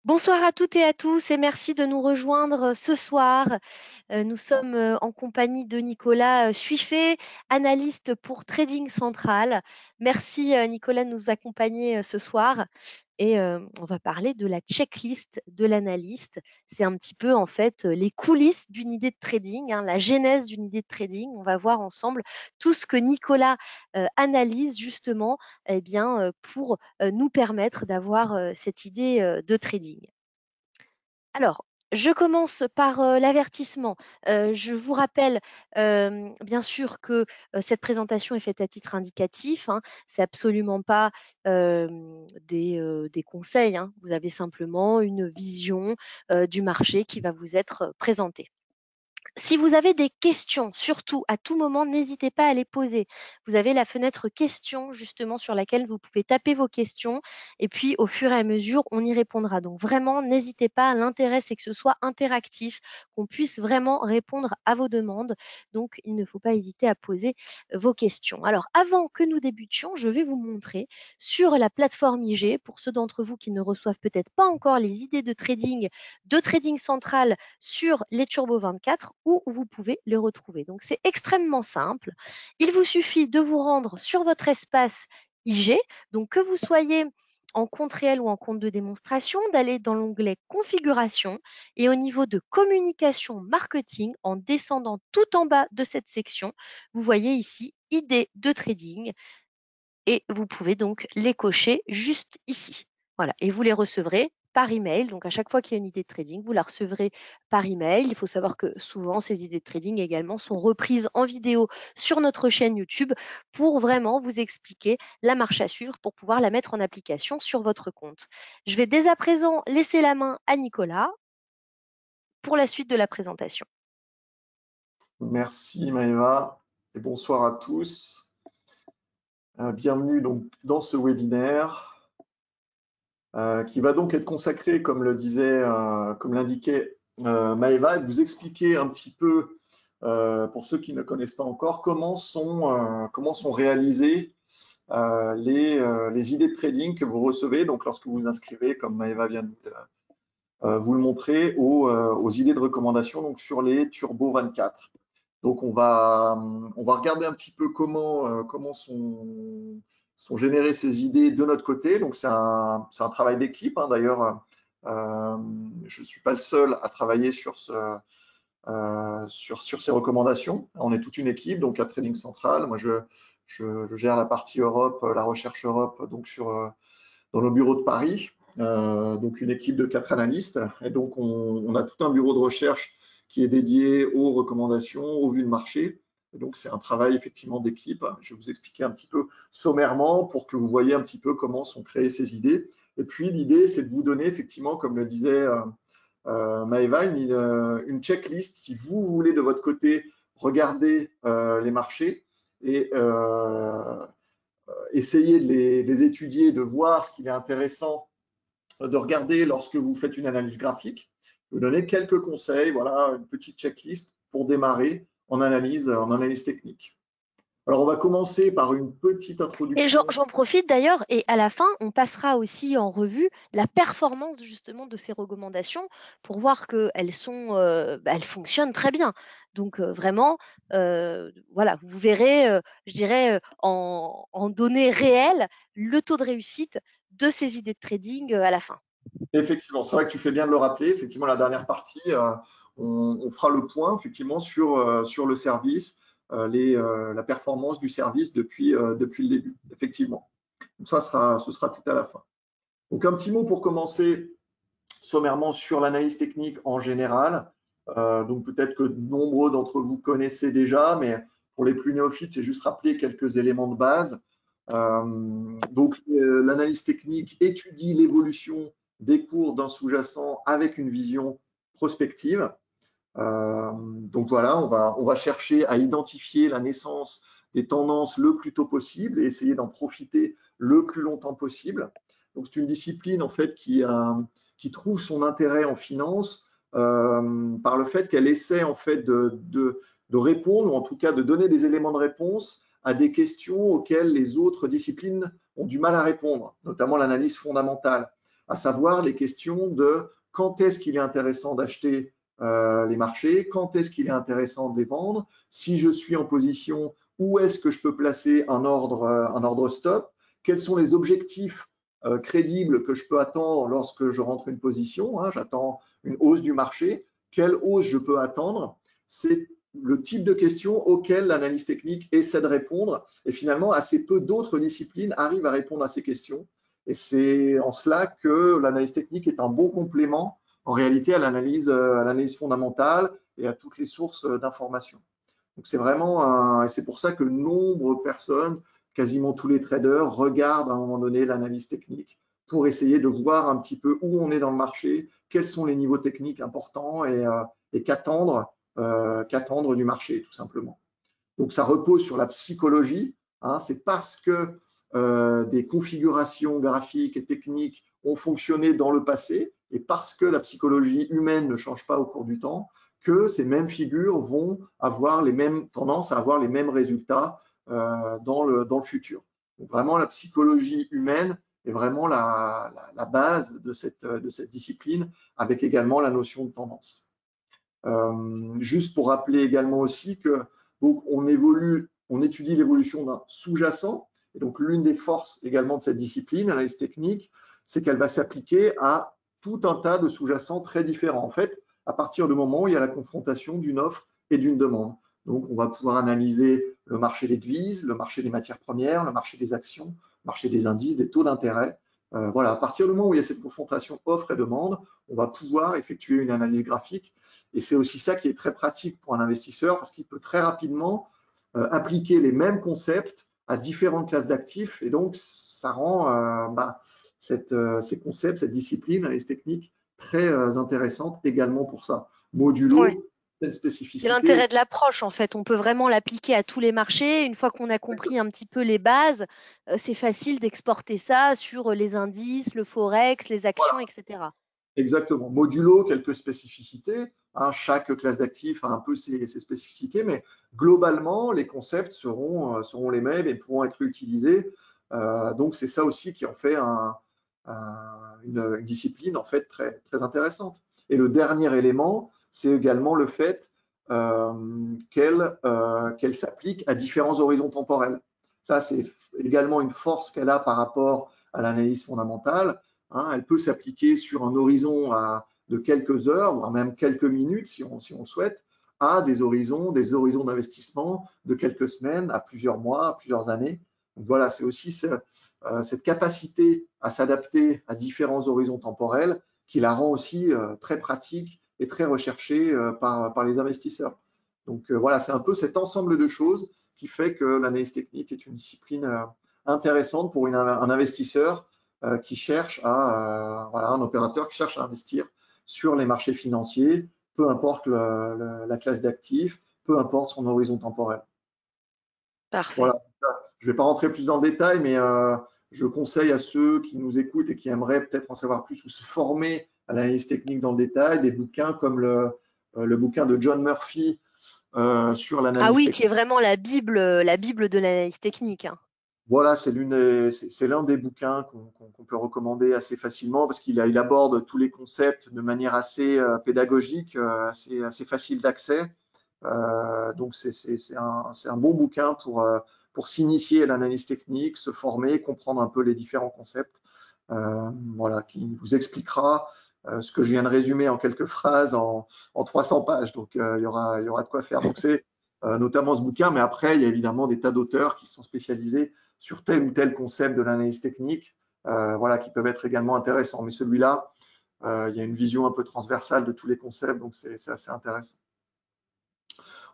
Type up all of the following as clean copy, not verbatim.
Bonsoir à toutes et à tous et merci de nous rejoindre ce soir. Nous sommes en compagnie de Nicolas Suiffet, analyste pour Trading Central. Merci Nicolas de nous accompagner ce soir et on va parler de la checklist de l'analyste. C'est un petit peu en fait les coulisses d'une idée de trading, hein, la genèse d'une idée de trading. On va voir ensemble tout ce que Nicolas analyse justement eh bien, pour nous permettre d'avoir cette idée de trading. Alors, je commence par l'avertissement. Je vous rappelle bien sûr que cette présentation est faite à titre indicatif, hein. C'est absolument pas des conseils, hein. Vous avez simplement une vision du marché qui va vous être présentée. Si vous avez des questions, surtout à tout moment, n'hésitez pas à les poser. Vous avez la fenêtre questions justement sur laquelle vous pouvez taper vos questions et puis au fur et à mesure, on y répondra. Donc vraiment, n'hésitez pas. L'intérêt, c'est que ce soit interactif, qu'on puisse vraiment répondre à vos demandes. Donc, il ne faut pas hésiter à poser vos questions. Alors, avant que nous débutions, je vais vous montrer sur la plateforme IG, pour ceux d'entre vous qui ne reçoivent peut-être pas encore les idées de Trading Central sur les Turbo 24 où vous pouvez le retrouver. Donc, c'est extrêmement simple. Il vous suffit de vous rendre sur votre espace IG, donc que vous soyez en compte réel ou en compte de démonstration, d'aller dans l'onglet configuration et au niveau de communication marketing, en descendant tout en bas de cette section, vous voyez ici idées de trading et vous pouvez donc les cocher juste ici. Voilà, et vous les recevrez par email. Donc, à chaque fois qu'il y a une idée de trading, vous la recevrez par email. Il faut savoir que souvent, ces idées de trading également sont reprises en vidéo sur notre chaîne YouTube pour vraiment vous expliquer la marche à suivre pour pouvoir la mettre en application sur votre compte. Je vais dès à présent laisser la main à Nicolas pour la suite de la présentation. Merci Maëva et bonsoir à tous. Bienvenue donc dans ce webinaire qui va donc être consacré, comme le disait, comme l'indiquait Maëva, et vous expliquer un petit peu, pour ceux qui ne connaissent pas encore, comment sont réalisées les idées de trading que vous recevez donc lorsque vous vous inscrivez, comme Maëva vient de vous le montrer, aux idées de recommandation donc sur les Turbo 24. Donc, on va regarder un petit peu comment sont générées ces idées de notre côté. Donc, c'est un travail d'équipe, hein. D'ailleurs, je ne suis pas le seul à travailler sur ces recommandations. On est toute une équipe, donc à Trading Central. Moi, je gère la partie Europe, la recherche Europe, donc dans nos bureaux de Paris. Donc, une équipe de 4 analystes. Et donc, on a tout un bureau de recherche qui est dédié aux recommandations, aux vues de marché. Et donc, c'est un travail effectivement d'équipe. Je vais vous expliquer un petit peu sommairement pour que vous voyez un petit peu comment sont créées ces idées. Et puis, l'idée, c'est de vous donner effectivement, comme le disait Maëva, une checklist. Si vous voulez de votre côté regarder les marchés et essayer de les étudier, de voir ce qu'il est intéressant de regarder lorsque vous faites une analyse graphique. Je vais vous donner quelques conseils, voilà, une petite checklist pour démarrer en analyse technique. Alors, on va commencer par une petite Et introduction. j'en profite d'ailleurs, et à la fin, on passera aussi en revue la performance justement de ces recommandations pour voir qu'elles elles fonctionnent très bien. Donc vraiment, voilà, vous verrez, je dirais, en données réelles, le taux de réussite de ces idées de trading à la fin. Effectivement, c'est vrai que tu fais bien de le rappeler. Effectivement, la dernière partie, on fera le point effectivement sur le service, la performance du service depuis le début, effectivement. Donc ça ce sera tout à la fin. Donc un petit mot pour commencer sommairement sur l'analyse technique en général. Donc peut-être que nombreux d'entre vous connaissez déjà, mais pour les plus néophytes, c'est juste rappeler quelques éléments de base. L'analyse technique étudie l'évolution des cours d'un sous-jacent avec une vision prospective. Donc voilà, on va chercher à identifier la naissance des tendances le plus tôt possible et essayer d'en profiter le plus longtemps possible. Donc c'est une discipline en fait qui trouve son intérêt en finance par le fait qu'elle essaie en fait de répondre, ou en tout cas de donner des éléments de réponse à des questions auxquelles les autres disciplines ont du mal à répondre, notamment l'analyse fondamentale. à savoir les questions de quand est-ce qu'il est intéressant d'acheter les marchés, quand est-ce qu'il est intéressant de les vendre, si je suis en position, où est-ce que je peux placer un ordre stop, quels sont les objectifs crédibles que je peux attendre lorsque je rentre une position, hein, j'attends une hausse du marché, quelle hausse je peux attendre, c'est le type de questions auxquelles l'analyse technique essaie de répondre et finalement assez peu d'autres disciplines arrivent à répondre à ces questions et c'est en cela que l'analyse technique est un bon complément en réalité à l'analyse fondamentale et à toutes les sources d'informations. Donc c'est vraiment et c'est pour ça que nombreuses personnes, quasiment tous les traders, regardent à un moment donné l'analyse technique pour essayer de voir un petit peu où on est dans le marché, quels sont les niveaux techniques importants et qu'attendre du marché tout simplement. Donc ça repose sur la psychologie, hein, c'est parce que des configurations graphiques et techniques ont fonctionné dans le passé et parce que la psychologie humaine ne change pas au cours du temps que ces mêmes figures vont avoir les mêmes tendances à avoir les mêmes résultats dans le futur. Donc vraiment la psychologie humaine est vraiment la base de cette discipline avec également la notion de tendance. Juste pour rappeler également aussi que donc, on étudie l'évolution d'un sous-jacent. Et donc, l'une des forces également de cette discipline, l'analyse technique, c'est qu'elle va s'appliquer à tout un tas de sous-jacents très différents. En fait, à partir du moment où il y a la confrontation d'une offre et d'une demande. Donc, on va pouvoir analyser le marché des devises, le marché des matières premières, le marché des actions, le marché des indices, des taux d'intérêt. Voilà, à partir du moment où il y a cette confrontation offre et demande, on va pouvoir effectuer une analyse graphique. Et c'est aussi ça qui est très pratique pour un investisseur parce qu'il peut très rapidement appliquer les mêmes concepts à différentes classes d'actifs. Et donc, ça rend ces concepts, cette discipline, les techniques très intéressantes également pour ça. Ouais. Modulo, cette C'est spécificité. l'intérêt de l'approche, en fait. On peut vraiment l'appliquer à tous les marchés. Une fois qu'on a compris un petit peu les bases, c'est facile d'exporter ça sur les indices, le forex, les actions, etc. Exactement. Modulo, quelques spécificités. Hein, chaque classe d'actifs a un peu ses spécificités, mais globalement, les concepts seront les mêmes et pourront être utilisés. Donc, c'est ça aussi qui en fait une discipline en fait très, très intéressante. Et le dernier élément, c'est également le fait qu'elle s'applique à différents horizons temporels. Ça, c'est également une force qu'elle a par rapport à l'analyse fondamentale. Hein, elle peut s'appliquer sur un horizon de quelques heures, voire même quelques minutes, si on le souhaite, à des horizons d'investissement de quelques semaines à plusieurs mois, à plusieurs années. Donc voilà, c'est aussi cette capacité à s'adapter à différents horizons temporels qui la rend aussi très pratique et très recherchée par les investisseurs. Donc voilà, c'est un peu cet ensemble de choses qui fait que l'analyse technique est une discipline intéressante pour un investisseur qui cherche voilà, un opérateur qui cherche à investir sur les marchés financiers, peu importe la classe d'actifs, peu importe son horizon temporel. Parfait. Voilà. Je ne vais pas rentrer plus dans le détail, mais je conseille à ceux qui nous écoutent et qui aimeraient peut-être en savoir plus ou se former à l'analyse technique dans le détail, des bouquins comme le bouquin de John Murphy sur Ah l'analyse oui, qui technique. est vraiment la Bible de l'analyse technique, hein. Voilà, c'est l'un des bouquins qu'on peut recommander assez facilement parce il aborde tous les concepts de manière assez pédagogique, assez facile d'accès. Donc, c'est un bon bouquin pour s'initier à l'analyse technique, se former, comprendre un peu les différents concepts. Voilà, qui vous expliquera ce que je viens de résumer en quelques phrases en 300 pages. Donc, il y aura de quoi faire. Donc, c'est notamment ce bouquin, mais après, il y a évidemment des tas d'auteurs qui sont spécialisés sur tel ou tel concept de l'analyse technique, voilà, qui peuvent être également intéressants. Mais celui-là, il y a une vision un peu transversale de tous les concepts, donc c'est assez intéressant.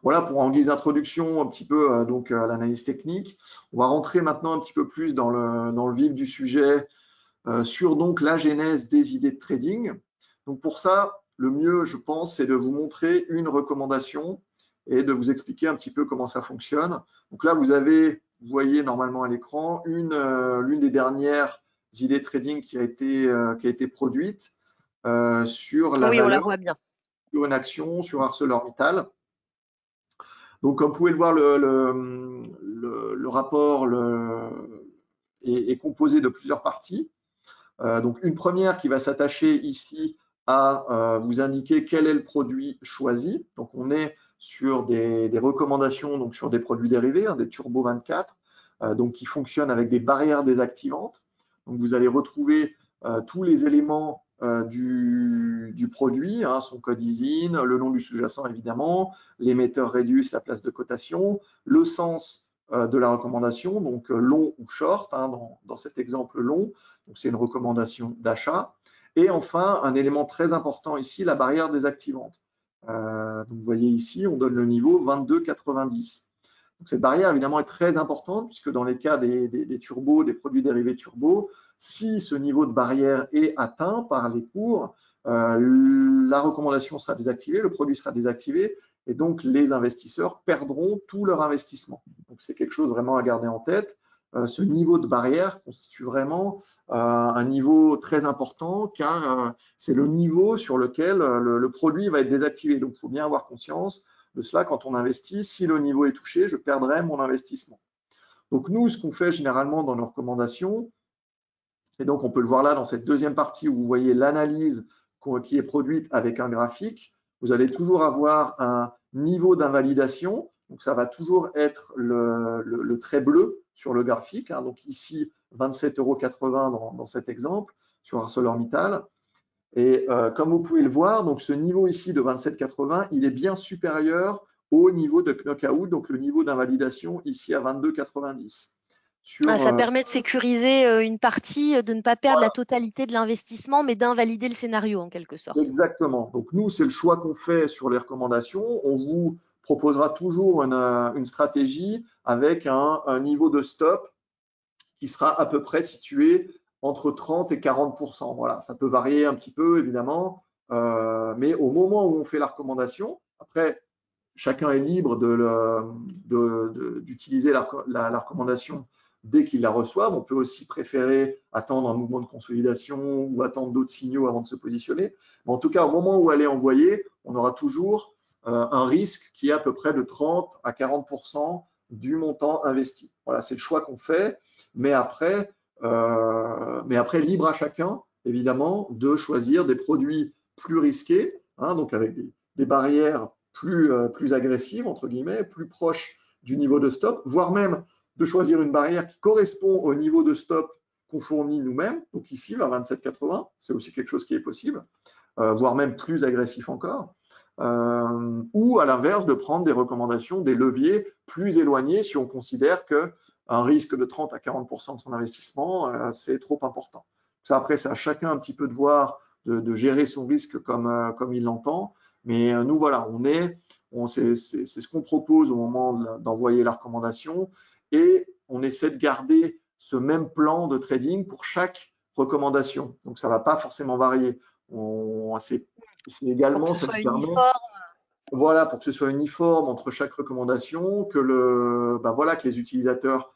Voilà pour en guise d'introduction un petit peu donc à l'analyse technique. On va rentrer maintenant un petit peu plus dans le vif du sujet sur donc la genèse des idées de trading. Donc pour ça, le mieux, je pense, c'est de vous montrer une recommandation et de vous expliquer un petit peu comment ça fonctionne. Donc là, vous voyez normalement à l'écran l'une des dernières idées de trading qui a été produite sur la Oui, on la valeur, voit bien. sur une action, sur ArcelorMittal. Donc, comme vous pouvez le voir, le rapport est composé de plusieurs parties. Donc, une première qui va s'attacher ici à vous indiquer quel est le produit choisi. Donc, on est sur des recommandations, donc sur des produits dérivés, hein, des Turbo 24, donc qui fonctionnent avec des barrières désactivantes. Donc, vous allez retrouver tous les éléments du produit, hein, son code ISIN, le nom du sous-jacent évidemment, l'émetteur Radius, la place de cotation, le sens de la recommandation, donc long ou short, hein, dans cet exemple long, donc c'est une recommandation d'achat. Et enfin, un élément très important ici, la barrière désactivante. Donc vous voyez ici, on donne le niveau 22,90. Donc cette barrière évidemment est très importante puisque dans les cas des turbos, des produits dérivés turbos, si ce niveau de barrière est atteint par les cours, la recommandation sera désactivée, le produit sera désactivé et donc les investisseurs perdront tout leur investissement. Donc c'est quelque chose vraiment à garder en tête. Ce niveau de barrière constitue vraiment un niveau très important car c'est le niveau sur lequel le produit va être désactivé. Donc il faut bien avoir conscience de cela quand on investit. Si le niveau est touché, je perdrai mon investissement. Donc nous, ce qu'on fait généralement dans nos recommandations, et donc on peut le voir là dans cette deuxième partie où vous voyez l'analyse qui est produite avec un graphique, vous allez toujours avoir un niveau d'invalidation. Donc ça va toujours être le trait bleu sur le graphique. Hein. Donc ici, 27,80 € dans cet exemple sur ArcelorMittal. Et comme vous pouvez le voir, donc ce niveau ici de 27,80, il est bien supérieur au niveau de knockout, donc le niveau d'invalidation ici à 22,90. Ça permet de sécuriser une partie, de ne pas perdre la totalité de l'investissement, mais d'invalider le scénario en quelque sorte. Exactement. Donc nous, c'est le choix qu'on fait sur les recommandations. On vous proposera toujours une stratégie avec un niveau de stop qui sera à peu près situé entre 30 et 40%. Voilà, ça peut varier un petit peu évidemment, mais au moment où on fait la recommandation, après, chacun est libre d'utiliser la recommandation dès qu'il la reçoit. On peut aussi préférer attendre un mouvement de consolidation ou attendre d'autres signaux avant de se positionner. Mais en tout cas, au moment où elle est envoyée, on aura toujours un risque qui est à peu près de 30 à 40% du montant investi. Voilà, c'est le choix qu'on fait. Mais après, libre à chacun, évidemment, de choisir des produits plus risqués, hein, donc avec des barrières plus agressive, entre guillemets, plus proche du niveau de stop, voire même de choisir une barrière qui correspond au niveau de stop qu'on fournit nous-mêmes. Donc ici, vers 27,80, c'est aussi quelque chose qui est possible, voire même plus agressif encore. Ou à l'inverse, de prendre des recommandations, des leviers plus éloignés si on considère qu'un risque de 30 à 40% de son investissement, c'est trop important. Ça, après, c'est à chacun un petit peu de voir, de gérer son risque comme il l'entend. Mais nous, voilà, c'est ce qu'on propose au moment d'envoyer la recommandation et on essaie de garder ce même plan de trading pour chaque recommandation. Donc, ça ne va pas forcément varier. C'est également, Pour que ce ça soit nous permet, uniforme. voilà, pour que ce soit uniforme entre chaque recommandation, que les utilisateurs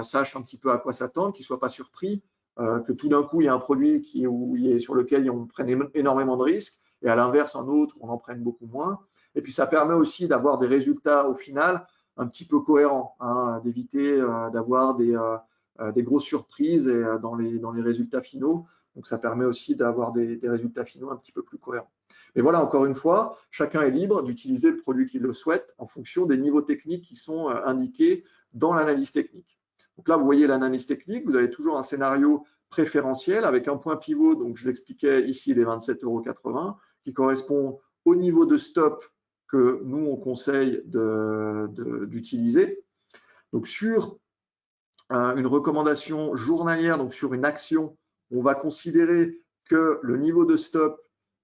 sachent un petit peu à quoi s'attendre, qu'ils ne soient pas surpris, que tout d'un coup, il y a un produit sur lequel on prenne énormément de risques, et à l'inverse, un autre, on en prenne beaucoup moins. Et puis, ça permet aussi d'avoir des résultats au final un petit peu cohérents, hein, d'éviter d'avoir des grosses surprises dans les résultats finaux. Donc, ça permet aussi d'avoir des résultats finaux un petit peu plus cohérents. Mais voilà, encore une fois, chacun est libre d'utiliser le produit qu'il le souhaite en fonction des niveaux techniques qui sont indiqués dans l'analyse technique. Donc là, vous voyez l'analyse technique, vous avez toujours un scénario préférentiel avec un point pivot, donc je l'expliquais ici, les 27,80 €, qui correspond au niveau de stop que nous, on conseille d'utiliser. Donc sur une recommandation journalière, donc sur une action, on va considérer que le niveau de stop,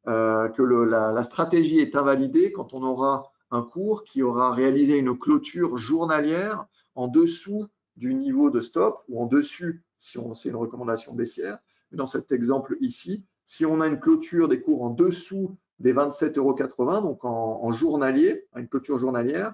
que la stratégie est invalidée quand on aura un cours qui aura réalisé une clôture journalière en dessous du niveau de stop ou en dessus si c'est une recommandation baissière. Dans cet exemple ici, si on a une clôture des cours en dessous des 27,80 €, donc en journalier, une clôture journalière,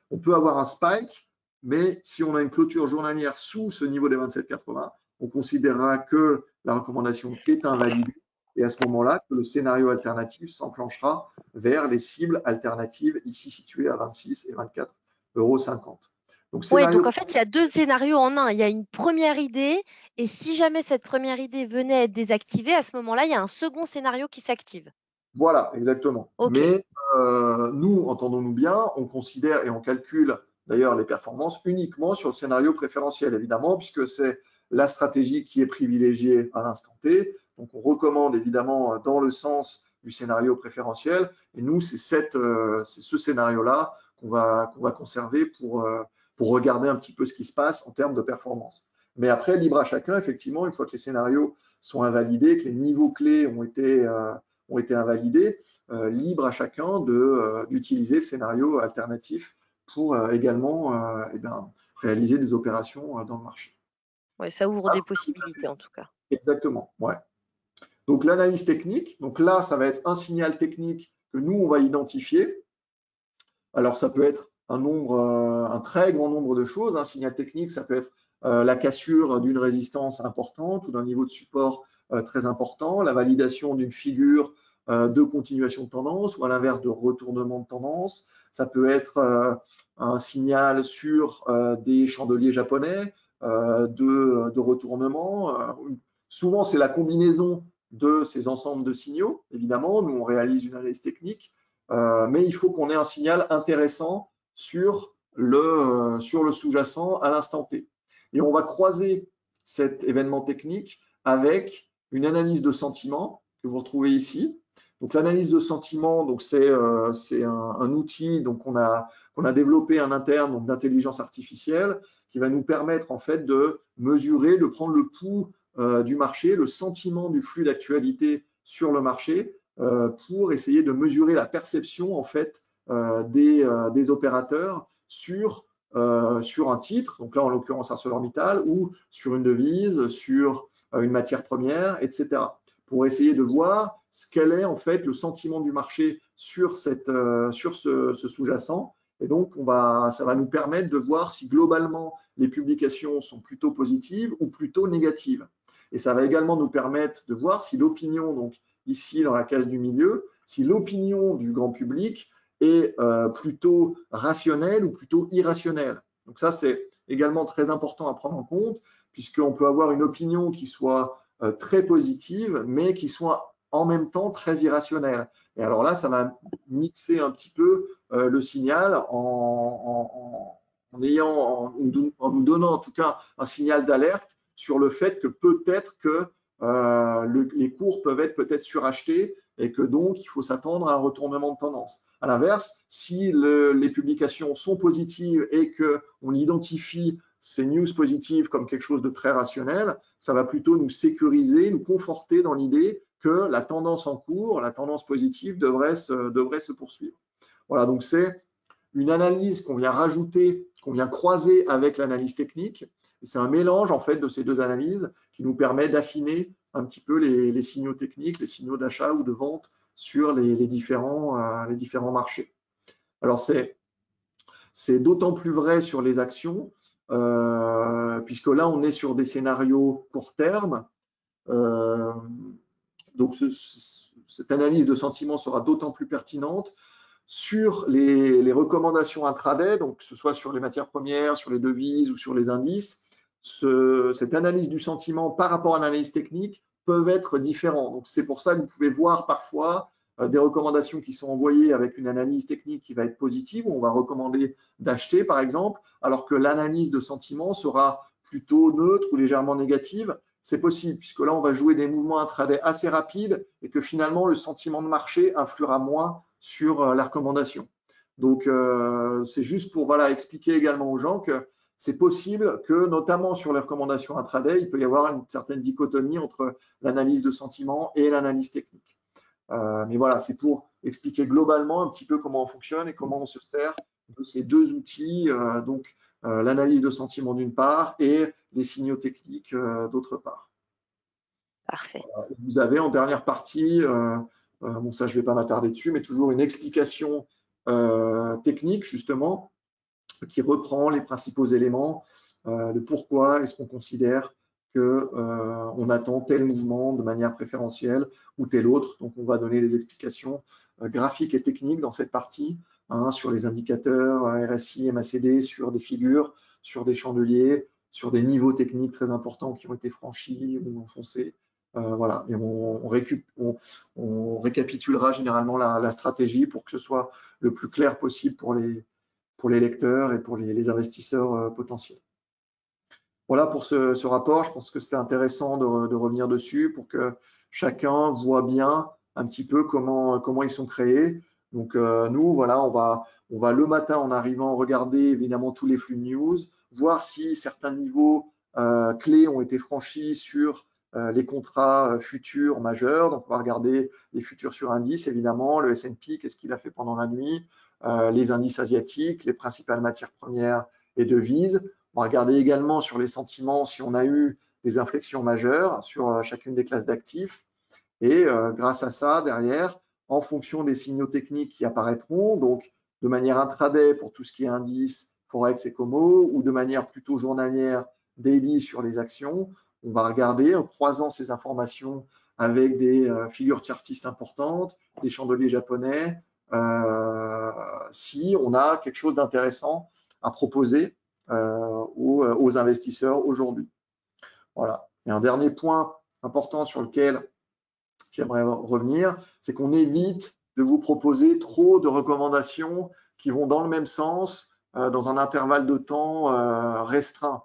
on peut avoir un spike, mais si on a une clôture journalière sous ce niveau des 27,80, on considérera que la recommandation est invalidée et à ce moment-là, le scénario alternatif s'enclenchera vers les cibles alternatives ici situées à 26 et 24,50 €. Donc, Oui, scénario, donc en fait, il y a deux scénarios en un. Il y a une première idée, et si jamais cette première idée venait à être désactivée, à ce moment-là, il y a un second scénario qui s'active. voilà, exactement. Ok, Mais nous, entendons-nous bien, on considère et on calcule d'ailleurs les performances uniquement sur le scénario préférentiel, évidemment, puisque c'est la stratégie qui est privilégiée à l'instant T. Donc, on recommande évidemment dans le sens du scénario préférentiel. Et nous, c'est ce scénario-là qu'on va conserver pour regarder un petit peu ce qui se passe en termes de performance. Mais après, libre à chacun, effectivement, une fois que les scénarios sont invalidés, que les niveaux clés ont été invalidés, libre à chacun d'utiliser le scénario alternatif pour également eh bien, réaliser des opérations dans le marché. ouais, ça ouvre des possibilités en tout cas. Exactement, ouais. Donc l'analyse technique, donc là, ça va être un signal technique que nous, on va identifier. Alors ça peut être un très grand nombre de choses. Un signal technique, ça peut être la cassure d'une résistance importante ou d'un niveau de support très important, la validation d'une figure de continuation de tendance ou à l'inverse de retournement de tendance. Ça peut être un signal sur des chandeliers japonais de retournement. Souvent, c'est la combinaison de ces ensembles de signaux. Évidemment, nous, on réalise une analyse technique, mais il faut qu'on ait un signal intéressant sur le sous-jacent à l'instant T. Et on va croiser cet événement technique avec une analyse de sentiment que vous retrouvez ici. Donc l'analyse de sentiment, donc c'est un outil donc qu'on a développé en interne d'intelligence artificielle qui va nous permettre en fait de mesurer, de prendre le pouls du marché, le sentiment du flux d'actualité sur le marché pour essayer de mesurer la perception en fait des opérateurs sur un titre, donc là en l'occurrence ArcelorMittal, ou sur une devise, sur une matière première, etc. Pour essayer de voir quel est en fait le sentiment du marché sur ce sous-jacent. Et donc, ça va nous permettre de voir si globalement les publications sont plutôt positives ou plutôt négatives. Et ça va également nous permettre de voir si l'opinion, donc ici dans la case du milieu, si l'opinion du grand public est plutôt rationnelle ou plutôt irrationnelle. Donc ça, c'est également très important à prendre en compte, puisqu'on peut avoir une opinion qui soit très positive, mais qui soit en même temps très irrationnelle. Et alors là, ça va mixer un petit peu le signal en nous donnant en tout cas un signal d'alerte sur le fait que peut-être que les cours peuvent être peut-être surachetés et que donc il faut s'attendre à un retournement de tendance. À l'inverse, si les publications sont positives et qu'on identifie ces news positives comme quelque chose de très rationnel, ça va plutôt nous sécuriser, nous conforter dans l'idée que la tendance en cours, la tendance positive devrait se poursuivre. Voilà, donc c'est une analyse qu'on vient rajouter, qu'on vient croiser avec l'analyse technique. C'est un mélange en fait de ces deux analyses qui nous permet d'affiner un petit peu les signaux techniques, les signaux d'achat ou de vente sur les différents marchés. Alors c'est d'autant plus vrai sur les actions, puisque là on est sur des scénarios court terme. Donc cette analyse de sentiment sera d'autant plus pertinente sur les recommandations intraday, donc que ce soit sur les matières premières, sur les devises ou sur les indices. Cette analyse du sentiment par rapport à l'analyse technique peuvent être différents. Donc c'est pour ça que vous pouvez voir parfois des recommandations qui sont envoyées avec une analyse technique qui va être positive, où on va recommander d'acheter par exemple, alors que l'analyse de sentiment sera plutôt neutre ou légèrement négative. C'est possible, puisque là on va jouer des mouvements intraday assez rapides et que finalement le sentiment de marché influera moins sur la recommandation. Donc c'est juste pour expliquer également aux gens que c'est possible que, notamment sur les recommandations intraday, il peut y avoir une certaine dichotomie entre l'analyse de sentiment et l'analyse technique. Mais voilà, c'est pour expliquer globalement un petit peu comment on fonctionne et comment on se sert de ces deux outils, donc l'analyse de sentiment d'une part et les signaux techniques d'autre part. Parfait. Vous avez en dernière partie, bon ça je ne vais pas m'attarder dessus, mais toujours une explication technique justement qui reprend les principaux éléments de pourquoi est-ce qu'on considère qu'on attend tel mouvement de manière préférentielle ou tel autre. Donc on va donner des explications graphiques et techniques dans cette partie hein, sur les indicateurs RSI, MACD, sur des figures, sur des chandeliers, sur des niveaux techniques très importants qui ont été franchis ou enfoncés. Voilà, et on récapitulera généralement la stratégie pour que ce soit le plus clair possible pour les lecteurs et pour les investisseurs potentiels. Voilà pour ce rapport. Je pense que c'était intéressant de revenir dessus pour que chacun voit bien un petit peu comment ils sont créés. Donc nous, voilà, on va le matin en arrivant regarder évidemment tous les flux news, voir si certains niveaux clés ont été franchis sur les contrats futurs majeurs. Donc on va regarder les futurs sur indices, évidemment, le S&P, qu'est-ce qu'il a fait pendant la nuit, les indices asiatiques, les principales matières premières et devises. On va regarder également sur les sentiments si on a eu des inflexions majeures sur chacune des classes d'actifs. Et grâce à ça, derrière, en fonction des signaux techniques qui apparaîtront, donc de manière intraday pour tout ce qui est indice, Forex et Como, ou de manière plutôt journalière, daily sur les actions, on va regarder en croisant ces informations avec des figures chartistes importantes, des chandeliers japonais, si on a quelque chose d'intéressant à proposer aux investisseurs aujourd'hui. Voilà. Et un dernier point important sur lequel j'aimerais revenir, c'est qu'on évite de vous proposer trop de recommandations qui vont dans le même sens dans un intervalle de temps restreint.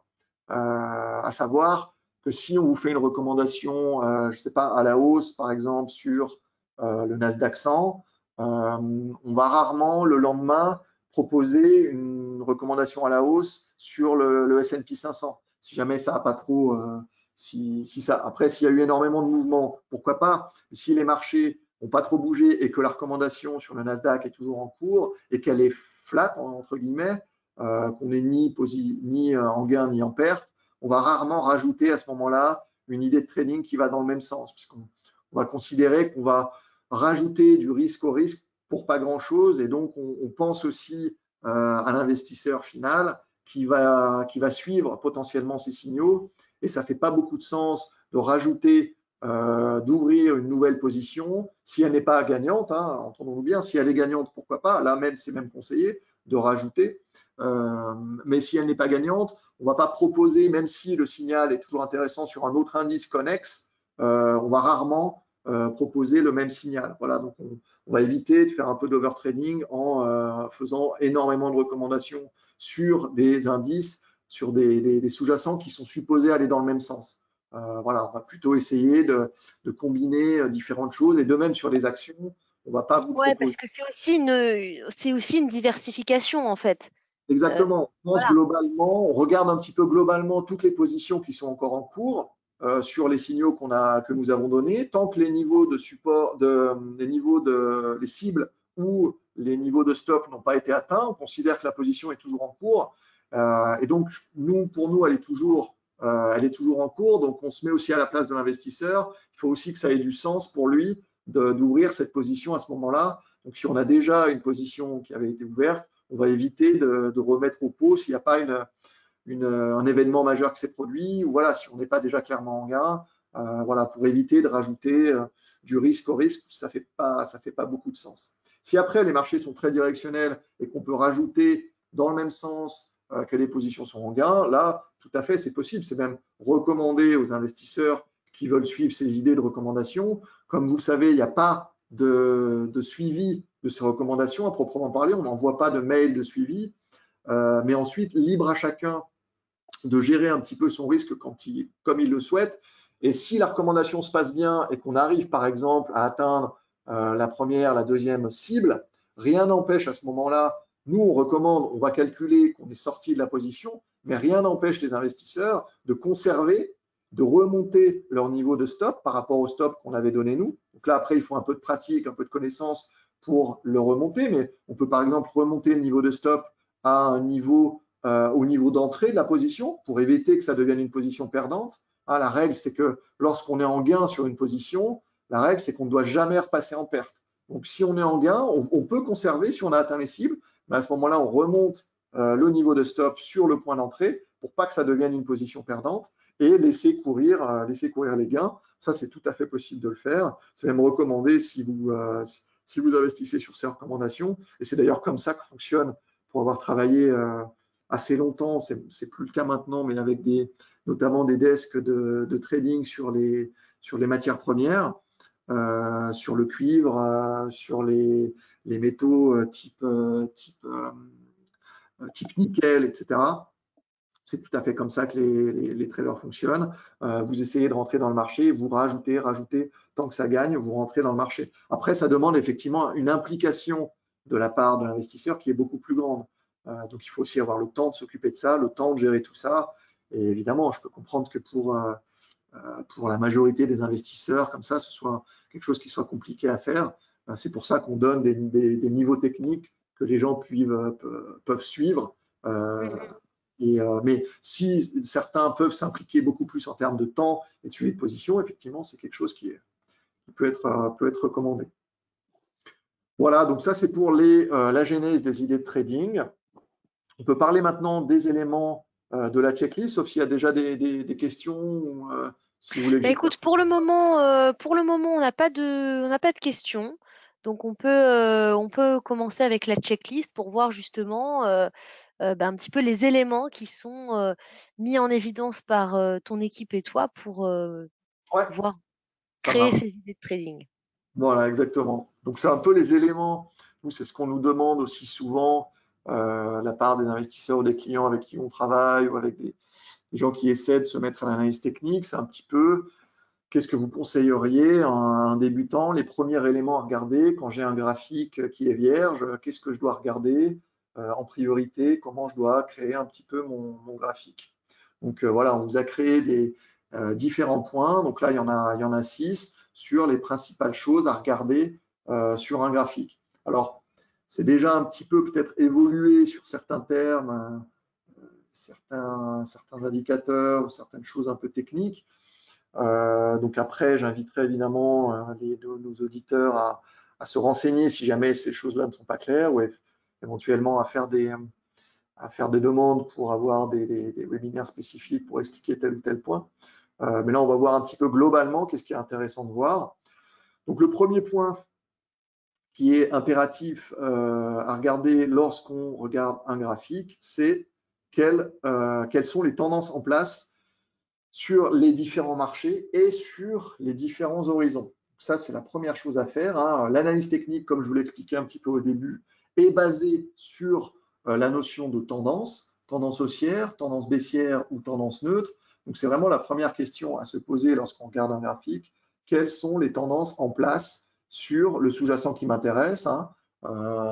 À savoir que si on vous fait une recommandation, je ne sais pas, à la hausse, par exemple, sur le Nasdaq 100, on va rarement le lendemain proposer une recommandation à la hausse sur le S&P 500. Si jamais ça n'a pas trop après, s'il y a eu énormément de mouvements, pourquoi pas? Si les marchés n'ont pas trop bougé et que la recommandation sur le Nasdaq est toujours en cours et qu'elle est flat, entre guillemets, qu'on n'est ni en gain ni en perte, on va rarement rajouter à ce moment-là une idée de trading qui va dans le même sens, puisqu'on va considérer qu'on va rajouter du risque au risque pour pas grand-chose, et donc on pense aussi à l'investisseur final qui va suivre potentiellement ces signaux. Et ça ne fait pas beaucoup de sens de rajouter, d'ouvrir une nouvelle position si elle n'est pas gagnante, hein, entendons-nous bien, si elle est gagnante, pourquoi pas, là même c'est même conseillé de rajouter, mais si elle n'est pas gagnante, on ne va pas proposer, même si le signal est toujours intéressant sur un autre indice connexe, on va rarement proposer le même signal. Voilà, donc on va éviter de faire un peu d'overtrading en faisant énormément de recommandations sur des indices, sur des sous-jacents qui sont supposés aller dans le même sens. Voilà, on va plutôt essayer de combiner différentes choses, et de même sur les actions, on ne va pas vous Ouais, proposer. parce que c'est aussi une diversification en fait. Exactement, on pense Voilà. globalement, on regarde un petit peu globalement toutes les positions qui sont encore en cours sur les signaux que nous avons donnés, tant que les niveaux de support, les cibles ou les niveaux de stop n'ont pas été atteints, on considère que la position est toujours en cours. Et donc, pour nous, elle est toujours en cours. Donc, on se met aussi à la place de l'investisseur. Il faut aussi que ça ait du sens pour lui d'ouvrir cette position à ce moment-là. Donc, si on a déjà une position qui avait été ouverte, on va éviter de remettre au pot s'il n'y a pas un événement majeur qui s'est produit, ou voilà, si on n'est pas déjà clairement en gain, voilà, pour éviter de rajouter du risque au risque, ça fait pas beaucoup de sens. Si après les marchés sont très directionnels et qu'on peut rajouter dans le même sens que les positions sont en gain, là, tout à fait, c'est possible. C'est même recommandé aux investisseurs qui veulent suivre ces idées de recommandation. Comme vous le savez, il n'y a pas de suivi de ces recommandations à proprement parler. On n'envoie pas de mail de suivi. Mais ensuite, libre à chacun de gérer un petit peu son risque comme il le souhaite. Et si la recommandation se passe bien et qu'on arrive, par exemple, à atteindre la première, la deuxième cible, rien n'empêche à ce moment-là, nous, on recommande, on va calculer qu'on est sorti de la position, mais rien n'empêche les investisseurs de conserver, de remonter leur niveau de stop par rapport au stop qu'on avait donné nous. Donc là, après, il faut un peu de pratique, un peu de connaissance pour le remonter, mais on peut par exemple remonter le niveau de stop à un niveau au niveau d'entrée de la position pour éviter que ça devienne une position perdante. Ah, la règle, c'est que lorsqu'on est en gain sur une position, la règle, c'est qu'on ne doit jamais repasser en perte. Donc, si on est en gain, on peut conserver si on a atteint les cibles, mais à ce moment-là, on remonte le niveau de stop sur le point d'entrée pour pas que ça devienne une position perdante et laisser courir les gains. Ça, c'est tout à fait possible de le faire. C'est même recommandé si si vous investissez sur ces recommandations, et c'est d'ailleurs comme ça que fonctionne, pour avoir travaillé assez longtemps, c'est plus le cas maintenant, mais avec notamment des desks de trading sur les matières premières, sur le cuivre, sur les métaux type nickel, etc. C'est tout à fait comme ça que les traders fonctionnent. Vous essayez de rentrer dans le marché, vous rajoutez, tant que ça gagne, vous rentrez dans le marché. Après, ça demande effectivement une implication de la part de l'investisseur qui est beaucoup plus grande. Donc, il faut aussi avoir le temps de s'occuper de ça, le temps de gérer tout ça. Et évidemment, je peux comprendre que pour la majorité des investisseurs, comme ça, ce soit quelque chose qui soit compliqué à faire. C'est pour ça qu'on donne des niveaux techniques que les gens peuvent suivre. Mais si certains peuvent s'impliquer beaucoup plus en termes de temps et de suivi de position, effectivement, c'est quelque chose qui peut être recommandé. Voilà, donc ça, c'est pour la genèse des idées de trading. On peut parler maintenant des éléments de la checklist, sauf s'il y a déjà des questions. Si vous voulez que Bah, j'y écoute, passe. pour le moment, on n'a pas de questions. Donc, on peut commencer avec la checklist pour voir justement un petit peu les éléments qui sont mis en évidence par ton équipe et toi pour Ouais, pouvoir ça créer marche. ces idées de trading. Voilà, exactement. Donc, c'est un peu les éléments. Nous, c'est ce qu'on nous demande aussi souvent, la part des investisseurs ou des clients avec qui on travaille ou avec des gens qui essaient de se mettre à l'analyse technique. C'est un petit peu, qu'est-ce que vous conseilleriez à un débutant, les premiers éléments à regarder quand j'ai un graphique qui est vierge, qu'est-ce que je dois regarder en priorité, comment je dois créer un petit peu mon graphique. Donc voilà, on vous a créé des différents points. Donc là, il y en a 6 sur les principales choses à regarder sur un graphique. Alors, c'est déjà un petit peu peut-être évolué sur certains termes, certains indicateurs ou certaines choses un peu techniques. Donc après, j'inviterai évidemment nos auditeurs à se renseigner si jamais ces choses-là ne sont pas claires ou éventuellement à faire des demandes pour avoir des webinaires spécifiques pour expliquer tel ou tel point. Mais là, on va voir un petit peu globalement qu'est-ce qui est intéressant de voir. Donc le premier point qui est impératif à regarder lorsqu'on regarde un graphique, c'est quelles sont les tendances en place sur les différents marchés et sur les différents horizons. Ça, c'est la première chose à faire, hein. L'analyse technique, comme je vous l'expliquais un petit peu au début, est basée sur la notion de tendance haussière, tendance baissière ou tendance neutre. Donc, c'est vraiment la première question à se poser lorsqu'on regarde un graphique. Quelles sont les tendances en place sur le sous-jacent qui m'intéresse, hein.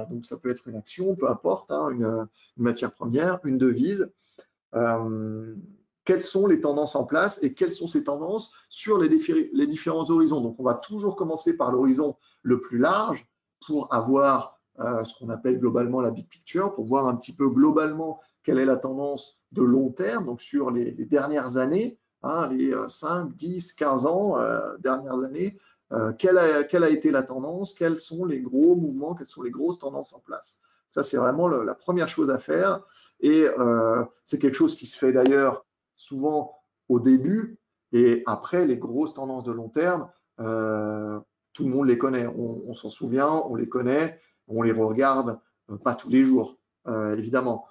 Donc, ça peut être une action, peu importe, hein, une matière première, une devise. Quelles sont les tendances en place et quelles sont ces tendances sur les différents horizons. Donc, on va toujours commencer par l'horizon le plus large pour avoir ce qu'on appelle globalement la big picture, pour voir un petit peu globalement quelle est la tendance de long terme, donc sur les dernières années, hein, les 5, 10, 15 ans, dernières années, quelle a été la tendance, quels sont les gros mouvements, quelles sont les grosses tendances en place. Ça, c'est vraiment la première chose à faire. Et c'est quelque chose qui se fait d'ailleurs souvent au début, et après les grosses tendances de long terme, tout le monde les connaît, on s'en souvient, on les connaît, on les regarde pas tous les jours, évidemment,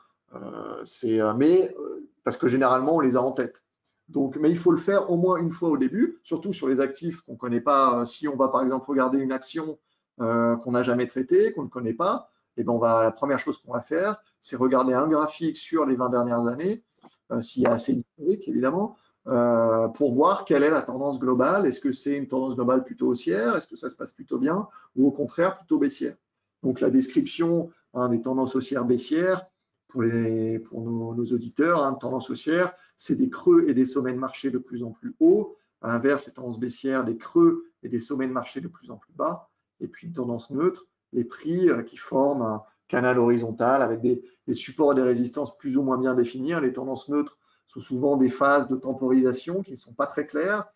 mais parce que généralement on les a en tête. Donc, mais il faut le faire au moins une fois au début, surtout sur les actifs qu'on ne connaît pas. Si on va par exemple regarder une action qu'on n'a jamais traitée, qu'on ne connaît pas, et ben la première chose qu'on va faire, c'est regarder un graphique sur les 20 dernières années, s'il y a assez d'historique évidemment, pour voir quelle est la tendance globale. Est-ce que c'est une tendance globale plutôt haussière? Est-ce que ça se passe plutôt bien? Ou au contraire plutôt baissière? Donc la description des tendances haussières baissières pour nos auditeurs, tendance haussière, c'est des creux et des sommets de marché de plus en plus hauts. À l'inverse, les tendances baissières, des creux et des sommets de marché de plus en plus bas. Et puis une tendance neutre, les prix qui forment un canal horizontal avec des supports et des résistances plus ou moins bien définis. Les tendances neutres sont souvent des phases de temporisation qui ne sont pas très claires,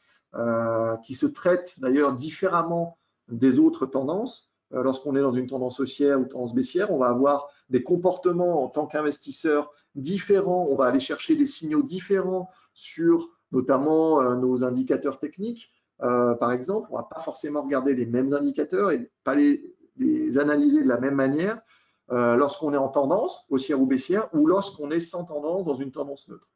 qui se traitent d'ailleurs différemment des autres tendances. Lorsqu'on est dans une tendance haussière ou tendance baissière, on va avoir des comportements en tant qu'investisseur différents, on va aller chercher des signaux différents sur notamment nos indicateurs techniques. Par exemple, on ne va pas forcément regarder les mêmes indicateurs et pas les les analyser de la même manière lorsqu'on est en tendance, haussière ou baissière, ou lorsqu'on est sans tendance dans une tendance neutre.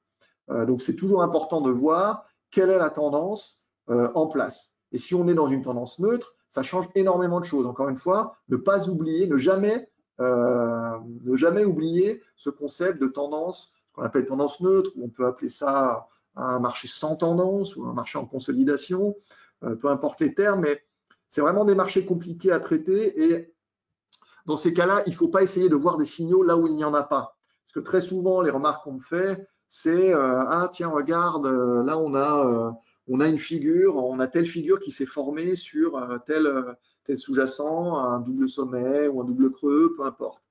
Donc, c'est toujours important de voir quelle est la tendance en place. Et si on est dans une tendance neutre, ça change énormément de choses. Encore une fois, ne pas oublier, ne jamais oublier ce concept de tendance, ce qu'on appelle tendance neutre, ou on peut appeler ça un marché sans tendance ou un marché en consolidation, peu importe les termes, mais c'est vraiment des marchés compliqués à traiter et dans ces cas-là, il ne faut pas essayer de voir des signaux là où il n'y en a pas. Parce que très souvent, les remarques qu'on me fait, c'est ah tiens, regarde, là on a une figure, on a telle figure qui s'est formée sur tel sous-jacent, un double sommet ou un double creux, peu importe.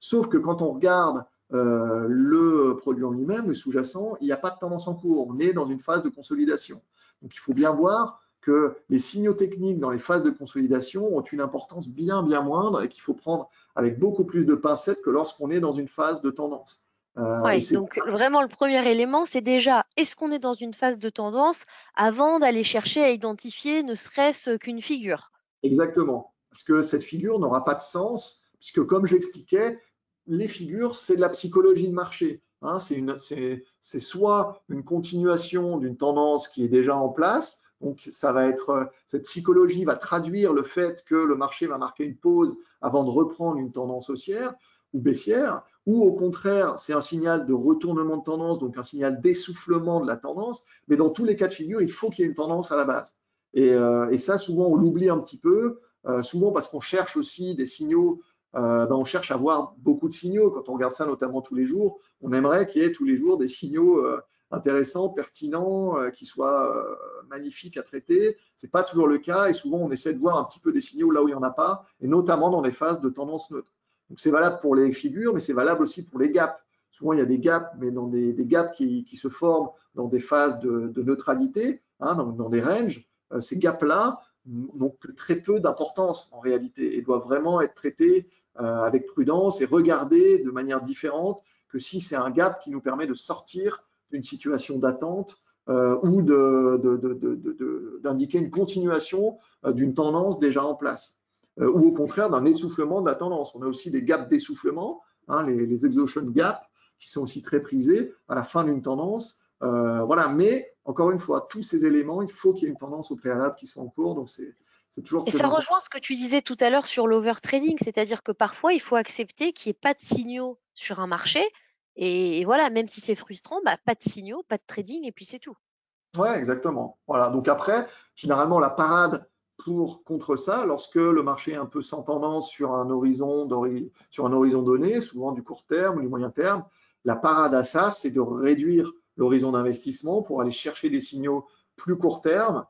Sauf que quand on regarde le produit en lui-même, le sous-jacent, il n'y a pas de tendance en cours. On est dans une phase de consolidation. Donc il faut bien voir que les signaux techniques dans les phases de consolidation ont une importance bien, bien moindre et qu'il faut prendre avec beaucoup plus de pincettes que lorsqu'on est dans une phase de tendance. Oui, donc vraiment le premier élément, c'est déjà, est-ce qu'on est dans une phase de tendance avant d'aller chercher à identifier ne serait-ce qu'une figure? Exactement. Parce que cette figure n'aura pas de sens, puisque comme j'expliquais, les figures, c'est de la psychologie de marché. Hein, c'est soit une continuation d'une tendance qui est déjà en place, donc ça va être, cette psychologie va traduire le fait que le marché va marquer une pause avant de reprendre une tendance haussière ou baissière, ou au contraire, c'est un signal de retournement de tendance, donc un signal d'essoufflement de la tendance, mais dans tous les cas de figure, il faut qu'il y ait une tendance à la base. Et ça, souvent, on l'oublie un petit peu, souvent parce qu'on cherche aussi des signaux, on cherche à voir beaucoup de signaux. Quand on regarde ça, notamment tous les jours, on aimerait qu'il y ait tous les jours des signaux intéressants, pertinents, qui soient magnifiques à traiter. Ce n'est pas toujours le cas et souvent, on essaie de voir un petit peu des signaux là où il n'y en a pas, et notamment dans les phases de tendance neutre. Donc, c'est valable pour les figures, mais c'est valable aussi pour les gaps. Souvent, il y a des gaps, mais dans des gaps qui se forment dans des phases de neutralité, hein, dans des ranges. Ces gaps-là n'ont que très peu d'importance en réalité et doivent vraiment être traités avec prudence et regardés de manière différente que si c'est un gap qui nous permet de sortir d'une situation d'attente ou d'indiquer une continuation d'une tendance déjà en place ou au contraire d'un essoufflement de la tendance. On a aussi des gaps d'essoufflement, hein, les exhaustion gaps qui sont aussi très prisés à la fin d'une tendance. Voilà, mais encore une fois, tous ces éléments, il faut qu'il y ait une tendance au préalable qui soit en cours, donc c'est toujours Et très ça important. rejoint ce que tu disais tout à l'heure sur l'overtrading, c'est-à-dire que parfois, il faut accepter qu'il n'y ait pas de signaux sur un marché. Et voilà, même si c'est frustrant, bah, pas de signaux, pas de trading, et puis c'est tout. Ouais, exactement. Voilà, donc après, généralement, la parade contre ça, lorsque le marché est un peu sans tendance sur un horizon donné, souvent du court terme ou du moyen terme, la parade à ça, c'est de réduire l'horizon d'investissement pour aller chercher des signaux plus court terme,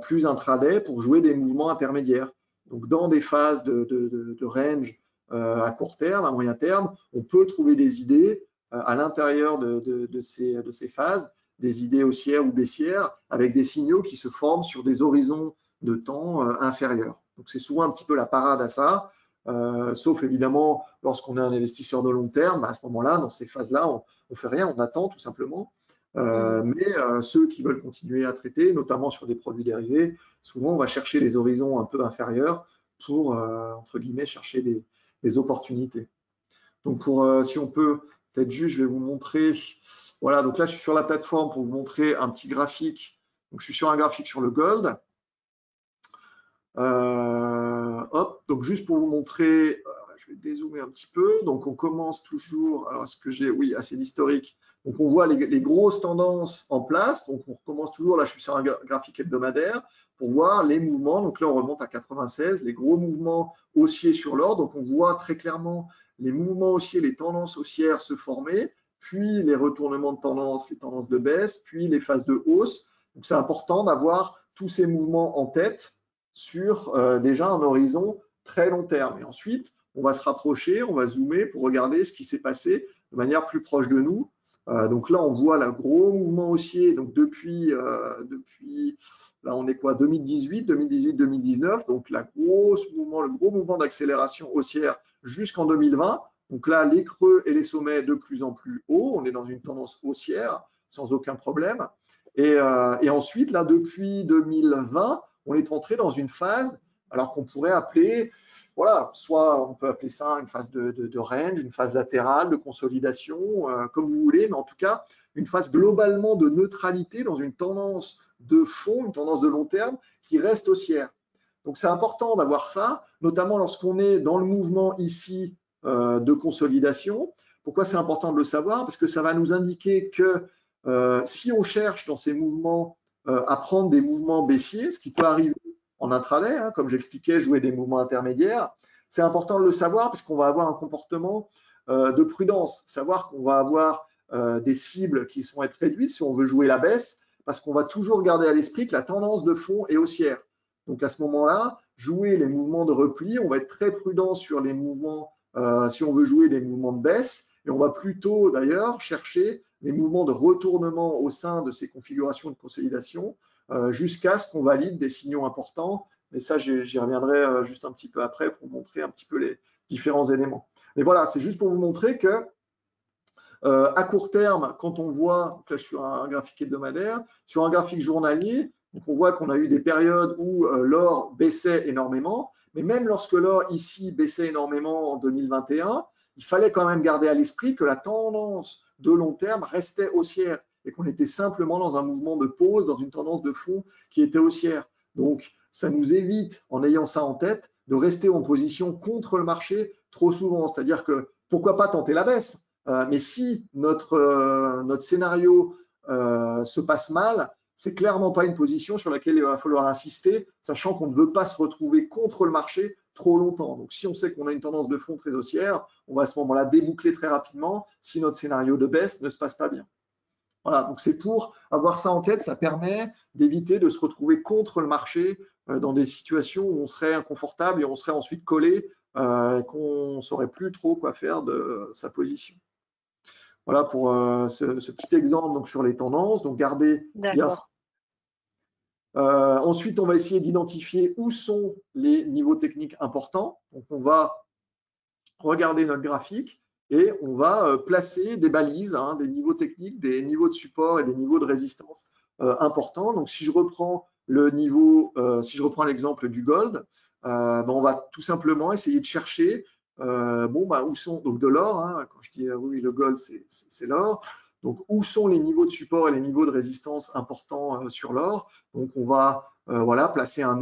plus intraday, pour jouer des mouvements intermédiaires. Donc, dans des phases de range à court terme, à moyen terme, on peut trouver des idées à l'intérieur de ces phases, des idées haussières ou baissières, avec des signaux qui se forment sur des horizons de temps inférieurs. Donc c'est souvent un petit peu la parade à ça, sauf évidemment lorsqu'on est un investisseur de long terme, à ce moment-là, dans ces phases-là, on ne fait rien, on attend tout simplement. Mais ceux qui veulent continuer à traiter, notamment sur des produits dérivés, souvent on va chercher les horizons un peu inférieurs pour, entre guillemets, chercher des opportunités. Donc si on peut, peut-être juste, je vais vous montrer. Voilà, donc là, je suis sur la plateforme pour vous montrer un petit graphique. Donc, je suis sur un graphique sur le gold. Hop, donc juste pour vous montrer, je vais dézoomer un petit peu. Donc, on commence toujours. Alors, est-ce que j'ai. Oui, c'est l'historique. Donc, on voit les grosses tendances en place. Donc, on recommence toujours. Là, je suis sur un graphique hebdomadaire pour voir les mouvements. Donc, là, on remonte à 96, les gros mouvements haussiers sur l'or. Donc, on voit très clairement les mouvements haussiers, les tendances haussières se former, puis les retournements de tendance, les tendances de baisse, puis les phases de hausse. Donc, c'est important d'avoir tous ces mouvements en tête sur déjà un horizon très long terme. Et ensuite, on va se rapprocher, on va zoomer pour regarder ce qui s'est passé de manière plus proche de nous. Donc là, on voit le gros mouvement haussier. Donc depuis là, on est quoi 2018, 2019. Donc le gros mouvement d'accélération haussière jusqu'en 2020. Donc là, les creux et les sommets de plus en plus hauts. On est dans une tendance haussière sans aucun problème. Et ensuite, là, depuis 2020, on est entré dans une phase alors qu'on pourrait appeler, voilà, soit on peut appeler ça une phase de range, une phase latérale, de consolidation, comme vous voulez, mais en tout cas, une phase globalement de neutralité dans une tendance de fond, une tendance de long terme qui reste haussière. Donc c'est important d'avoir ça, notamment lorsqu'on est dans le mouvement ici de consolidation. Pourquoi c'est important de le savoir? Parce que ça va nous indiquer que si on cherche dans ces mouvements à prendre des mouvements baissiers, ce qui peut arriver en intraday, hein, comme j'expliquais, jouer des mouvements intermédiaires, c'est important de le savoir parce qu'on va avoir un comportement de prudence, savoir qu'on va avoir des cibles qui sont être réduites si on veut jouer la baisse, parce qu'on va toujours garder à l'esprit que la tendance de fond est haussière. Donc à ce moment-là, jouer les mouvements de repli, on va être très prudent sur les mouvements, si on veut jouer des mouvements de baisse, et on va plutôt d'ailleurs chercher les mouvements de retournement au sein de ces configurations de consolidation jusqu'à ce qu'on valide des signaux importants. Mais ça, j'y reviendrai juste un petit peu après pour vous montrer un petit peu les différents éléments. Mais voilà, c'est juste pour vous montrer que à court terme, quand on voit, là, sur un graphique hebdomadaire, sur un graphique journalier, donc on voit qu'on a eu des périodes où l'or baissait énormément, mais même lorsque l'or ici baissait énormément en 2021, il fallait quand même garder à l'esprit que la tendance de long terme restait haussière et qu'on était simplement dans un mouvement de pause, dans une tendance de fond qui était haussière. Donc, ça nous évite, en ayant ça en tête, de rester en position contre le marché trop souvent. C'est-à-dire que pourquoi pas tenter la baisse? Mais si notre scénario se passe mal, c'est clairement pas une position sur laquelle il va falloir insister, sachant qu'on ne veut pas se retrouver contre le marché trop longtemps. Donc, si on sait qu'on a une tendance de fond très haussière, on va à ce moment-là déboucler très rapidement si notre scénario de baisse ne se passe pas bien. Voilà, donc c'est pour avoir ça en tête, ça permet d'éviter de se retrouver contre le marché dans des situations où on serait inconfortable et on serait ensuite collé et qu'on ne saurait plus trop quoi faire de sa position. Voilà pour ce petit exemple donc, sur les tendances. Donc, gardez bien ça. Ensuite, on va essayer d'identifier où sont les niveaux techniques importants. Donc, on va regarder notre graphique et on va placer des balises, hein, des niveaux techniques, des niveaux de support et des niveaux de résistance importants. Donc, si je reprends le niveau, si je reprends l'exemple du gold, ben, on va tout simplement essayer de chercher où sont donc de l'or, hein, quand je dis oui, le gold, c'est l'or. Donc, où sont les niveaux de support et les niveaux de résistance importants sur l'or? Donc, on va voilà, placer un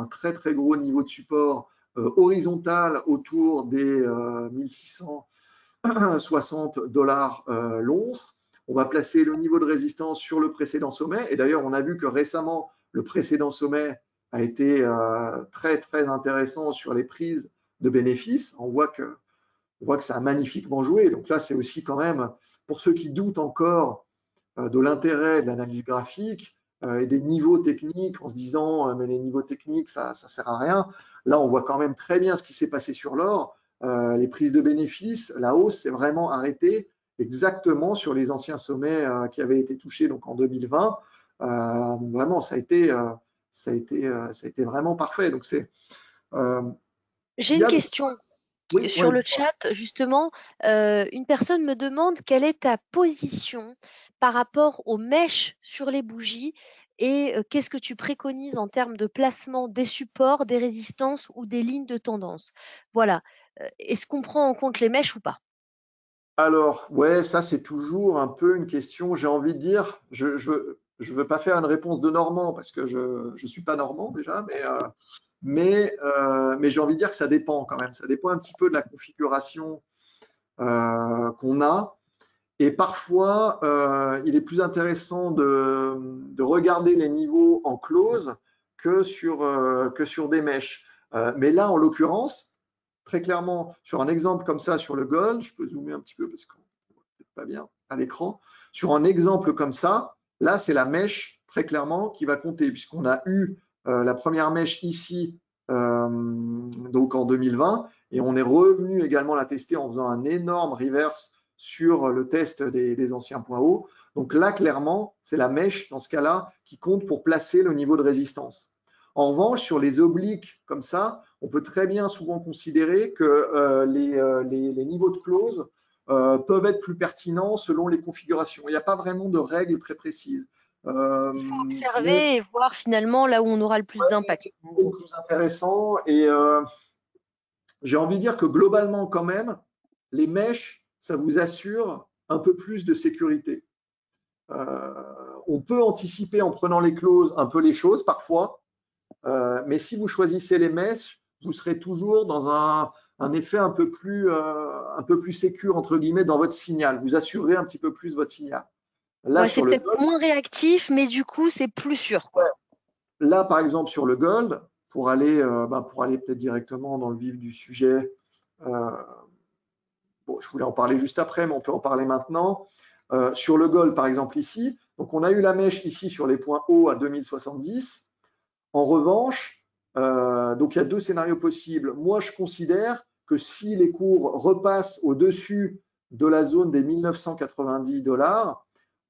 très, très gros niveau de support horizontal autour des 1660 $ l'once. On va placer le niveau de résistance sur le précédent sommet. Et d'ailleurs, on a vu que récemment, le précédent sommet a été très, très intéressant sur les prises de bénéfices. On voit que ça a magnifiquement joué. Donc là, c'est aussi quand même, pour ceux qui doutent encore de l'intérêt de l'analyse graphique et des niveaux techniques en se disant mais les niveaux techniques, ça ne sert à rien. Là, on voit quand même très bien ce qui s'est passé sur l'or. Les prises de bénéfices, la hausse s'est vraiment arrêtée exactement sur les anciens sommets qui avaient été touchés donc en 2020. Vraiment, ça a été vraiment parfait. Donc j'ai une question. Oui, Sur le chat, justement, une personne me demande quelle est ta position par rapport aux mèches sur les bougies et qu'est-ce que tu préconises en termes de placement des supports, des résistances ou des lignes de tendance. Voilà. Est-ce qu'on prend en compte les mèches ou pas? Alors, ouais, ça c'est toujours un peu une question, j'ai envie de dire, je veux pas faire une réponse de Normand parce que je suis pas Normand déjà, mais j'ai envie de dire que ça dépend quand même. Ça dépend un petit peu de la configuration qu'on a. Et parfois, il est plus intéressant de regarder les niveaux en close que sur des mèches. Mais là, en l'occurrence, très clairement, sur un exemple comme ça sur le gold, je peux zoomer un petit peu parce qu'on ne voit peut-être pas bien à l'écran. Sur un exemple comme ça, là, c'est la mèche très clairement qui va compter puisqu'on a eu la première mèche ici donc en 2020 et on est revenu également la tester en faisant un énorme reverse sur le test des anciens points hauts. Donc là, clairement, c'est la mèche dans ce cas-là qui compte pour placer le niveau de résistance. En revanche, sur les obliques comme ça, on peut très bien souvent considérer que les niveaux de close peuvent être plus pertinents selon les configurations. Il n'y a pas vraiment de règles très précises. Il faut Mais observer et voir finalement là où on aura le plus d'impact, qu'est-ce en qui est le gros. plus intéressant? Et j'ai envie de dire que globalement, quand même, les mèches, ça vous assure un peu plus de sécurité. Euh, on peut anticiper en prenant les clauses un peu les choses parfois, mais si vous choisissez les mèches, vous serez toujours dans un effet un peu plus sécure, entre guillemets, dans votre signal. Vous assurez un petit peu plus votre signal. Là, Ouais, c'est sur le peut-être gold, moins réactif, mais du coup, c'est plus sûr, quoi. là, par exemple, sur le gold, pour aller peut-être directement dans le vif du sujet, euh, bon, je voulais en parler juste après, mais on peut en parler maintenant. Sur le gold, par exemple, ici, donc on a eu la mèche ici sur les points hauts à 2070. En revanche, donc il y a deux scénarios possibles. Moi, je considère que si les cours repassent au-dessus de la zone des 1990 $,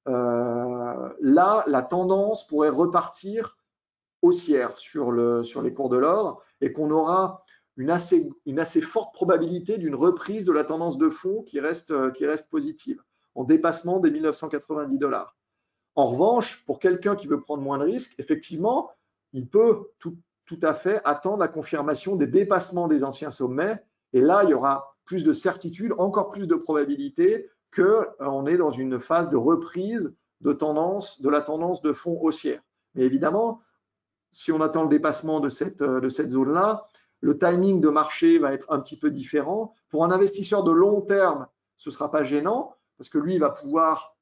là, la tendance pourrait repartir haussière sur les cours de l'or et qu'on aura une assez forte probabilité d'une reprise de la tendance de fond qui reste positive, en dépassement des 1990 $. En revanche, pour quelqu'un qui veut prendre moins de risques, effectivement, il peut tout à fait attendre la confirmation des dépassements des anciens sommets. Et là, il y aura plus de certitude, encore plus de probabilité qu'on est dans une phase de reprise de la tendance de fond haussière. Mais évidemment, si on attend le dépassement de cette zone-là, le timing de marché va être un petit peu différent. Pour un investisseur de long terme, ce ne sera pas gênant parce que lui, il va pouvoir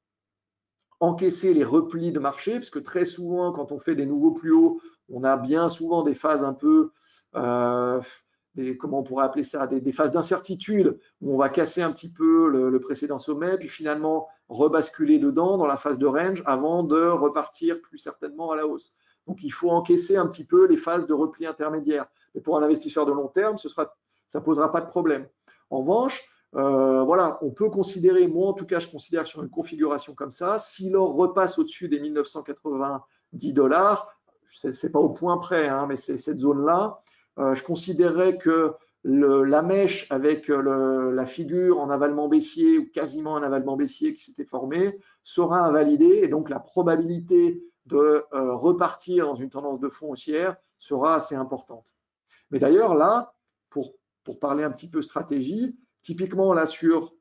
encaisser les replis de marché, parce que très souvent, quand on fait des nouveaux plus hauts, on a bien souvent des phases un peu, comment on pourrait appeler ça, des phases d'incertitude, où on va casser un petit peu le précédent sommet, puis finalement rebasculer dedans dans la phase de range avant de repartir plus certainement à la hausse. Donc il faut encaisser un petit peu les phases de repli intermédiaire. Et pour un investisseur de long terme, ça ne posera pas de problème. En revanche, voilà, on peut considérer, moi en tout cas, je considère sur une configuration comme ça, si l'or repasse au-dessus des 1990 $, c'est pas au point près, hein, mais c'est cette zone-là, je considérerais que la mèche avec la figure en avalement baissier ou quasiment un avalement baissier qui s'était formé sera invalidée et donc la probabilité de repartir dans une tendance de fond haussière sera assez importante. Mais d'ailleurs, là, pour parler un petit peu stratégie, typiquement là sur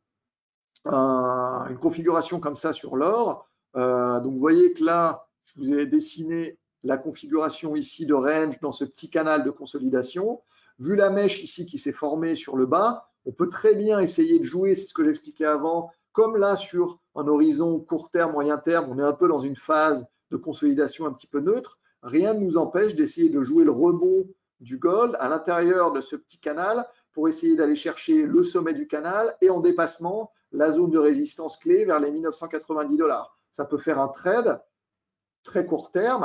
une configuration comme ça sur l'or, donc vous voyez que là, je vous ai dessiné la configuration ici de range dans ce petit canal de consolidation. Vu la mèche ici qui s'est formée sur le bas, on peut très bien essayer de jouer, c'est ce que j'expliquais avant, comme là sur un horizon court terme, moyen terme, on est un peu dans une phase de consolidation un petit peu neutre. Rien ne nous empêche d'essayer de jouer le rebond du gold à l'intérieur de ce petit canal pour essayer d'aller chercher le sommet du canal et en dépassement la zone de résistance clé vers les 1990 $. Ça peut faire un trade très court terme,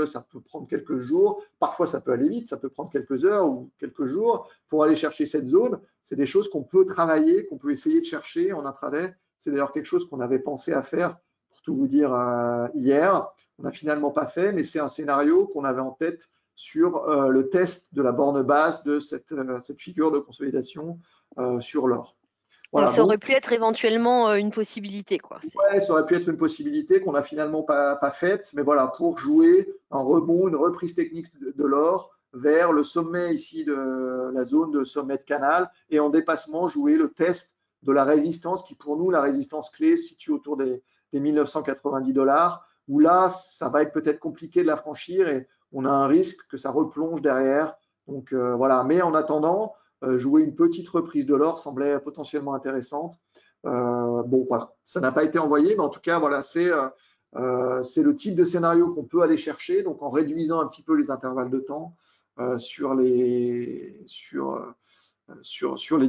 ça peut prendre quelques jours, parfois ça peut aller vite, ça peut prendre quelques heures ou quelques jours pour aller chercher cette zone. C'est des choses qu'on peut travailler, qu'on peut essayer de chercher en intraday. C'est d'ailleurs quelque chose qu'on avait pensé à faire, pour tout vous dire, hier. On n'a finalement pas fait, mais c'est un scénario qu'on avait en tête sur le test de la borne basse de cette figure de consolidation sur l'or. Donc, Voilà, ça donc aurait pu être éventuellement une possibilité, quoi. ouais, ça aurait pu être une possibilité qu'on n'a finalement pas faite, mais voilà, pour jouer un rebond, une reprise technique de l'or vers le sommet ici de la zone de sommet de canal et en dépassement jouer le test de la résistance qui pour nous, la résistance clé se situe autour des 1990 $, où là, ça va être peut-être compliqué de la franchir et on a un risque que ça replonge derrière. Donc voilà, mais en attendant, jouer une petite reprise de l'or semblait potentiellement intéressante. Bon, voilà, ça n'a pas été envoyé, mais en tout cas, voilà, c'est le type de scénario qu'on peut aller chercher, donc en réduisant un petit peu les intervalles de temps sur les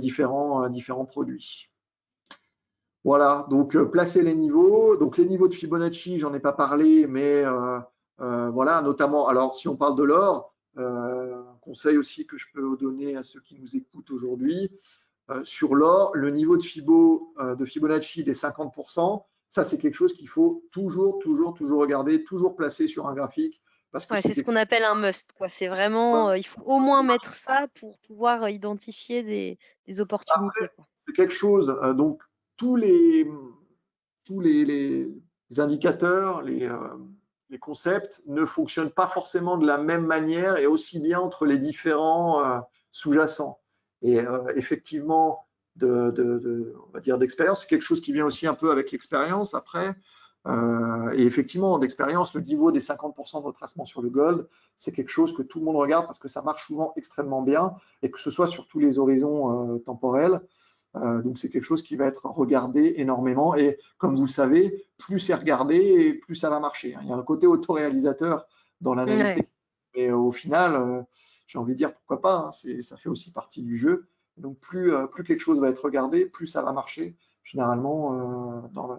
différents produits. Voilà, donc placer les niveaux. Donc les niveaux de Fibonacci, j'en ai pas parlé, mais voilà, notamment, alors si on parle de l'or, un conseil aussi que je peux donner à ceux qui nous écoutent aujourd'hui, sur l'or, le niveau de Fibonacci des 50%, ça c'est quelque chose qu'il faut toujours regarder, toujours placer sur un graphique, parce que Ouais, c'est c'est ce quelque qu'on appelle un must, quoi. C'est vraiment, il faut au moins mettre ça pour pouvoir identifier des opportunités, quoi. c'est quelque chose, donc tous les indicateurs, les concepts ne fonctionnent pas forcément de la même manière et aussi bien entre les différents sous-jacents. Et effectivement, on va dire d'expérience, c'est quelque chose qui vient aussi un peu avec l'expérience après. Et effectivement, d'expérience, le niveau des 50% de retracement sur le gold, c'est quelque chose que tout le monde regarde parce que ça marche souvent extrêmement bien et que ce soit sur tous les horizons temporels. Donc c'est quelque chose qui va être regardé énormément et comme vous le savez, plus c'est regardé et plus ça va marcher. Il y a un côté autoréalisateur dans l'analyse Ouais. technique, mais au final, j'ai envie de dire pourquoi pas, hein, ça fait aussi partie du jeu. Donc plus quelque chose va être regardé, plus ça va marcher généralement dans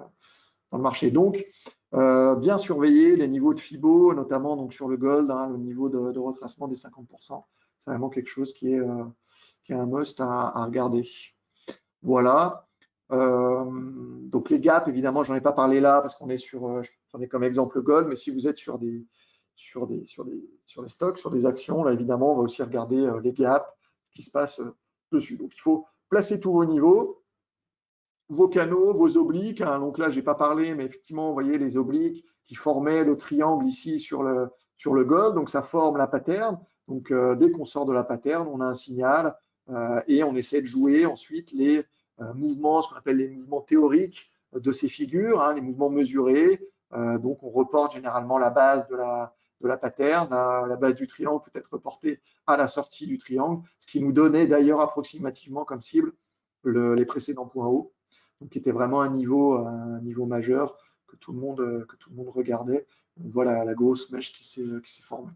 le marché. Donc bien surveiller les niveaux de FIBO, notamment donc sur le gold, hein, le niveau de retracement des 50%. C'est vraiment quelque chose qui est un must à regarder. Voilà. Donc les gaps, évidemment, j'en ai pas parlé là parce qu'on est j'en ai comme exemple gold, mais si vous êtes sur des stocks, sur des actions, là évidemment, on va aussi regarder les gaps, ce qui se passe dessus. Donc il faut placer tous vos niveaux, vos canaux, vos obliques. Hein. Donc là, j'ai pas parlé, mais effectivement, vous voyez les obliques qui formaient le triangle ici sur le gold. Donc ça forme la pattern. Donc dès qu'on sort de la pattern, on a un signal et on essaie de jouer ensuite les mouvements, ce qu'on appelle les mouvements théoriques de ces figures, hein, les mouvements mesurés. Donc on reporte généralement la base de la pattern, la base du triangle peut être reportée à la sortie du triangle, ce qui nous donnait d'ailleurs approximativement comme cible les précédents points hauts, donc qui était vraiment un niveau majeur que tout le monde regardait. On voit la grosse mèche qui s'est formée.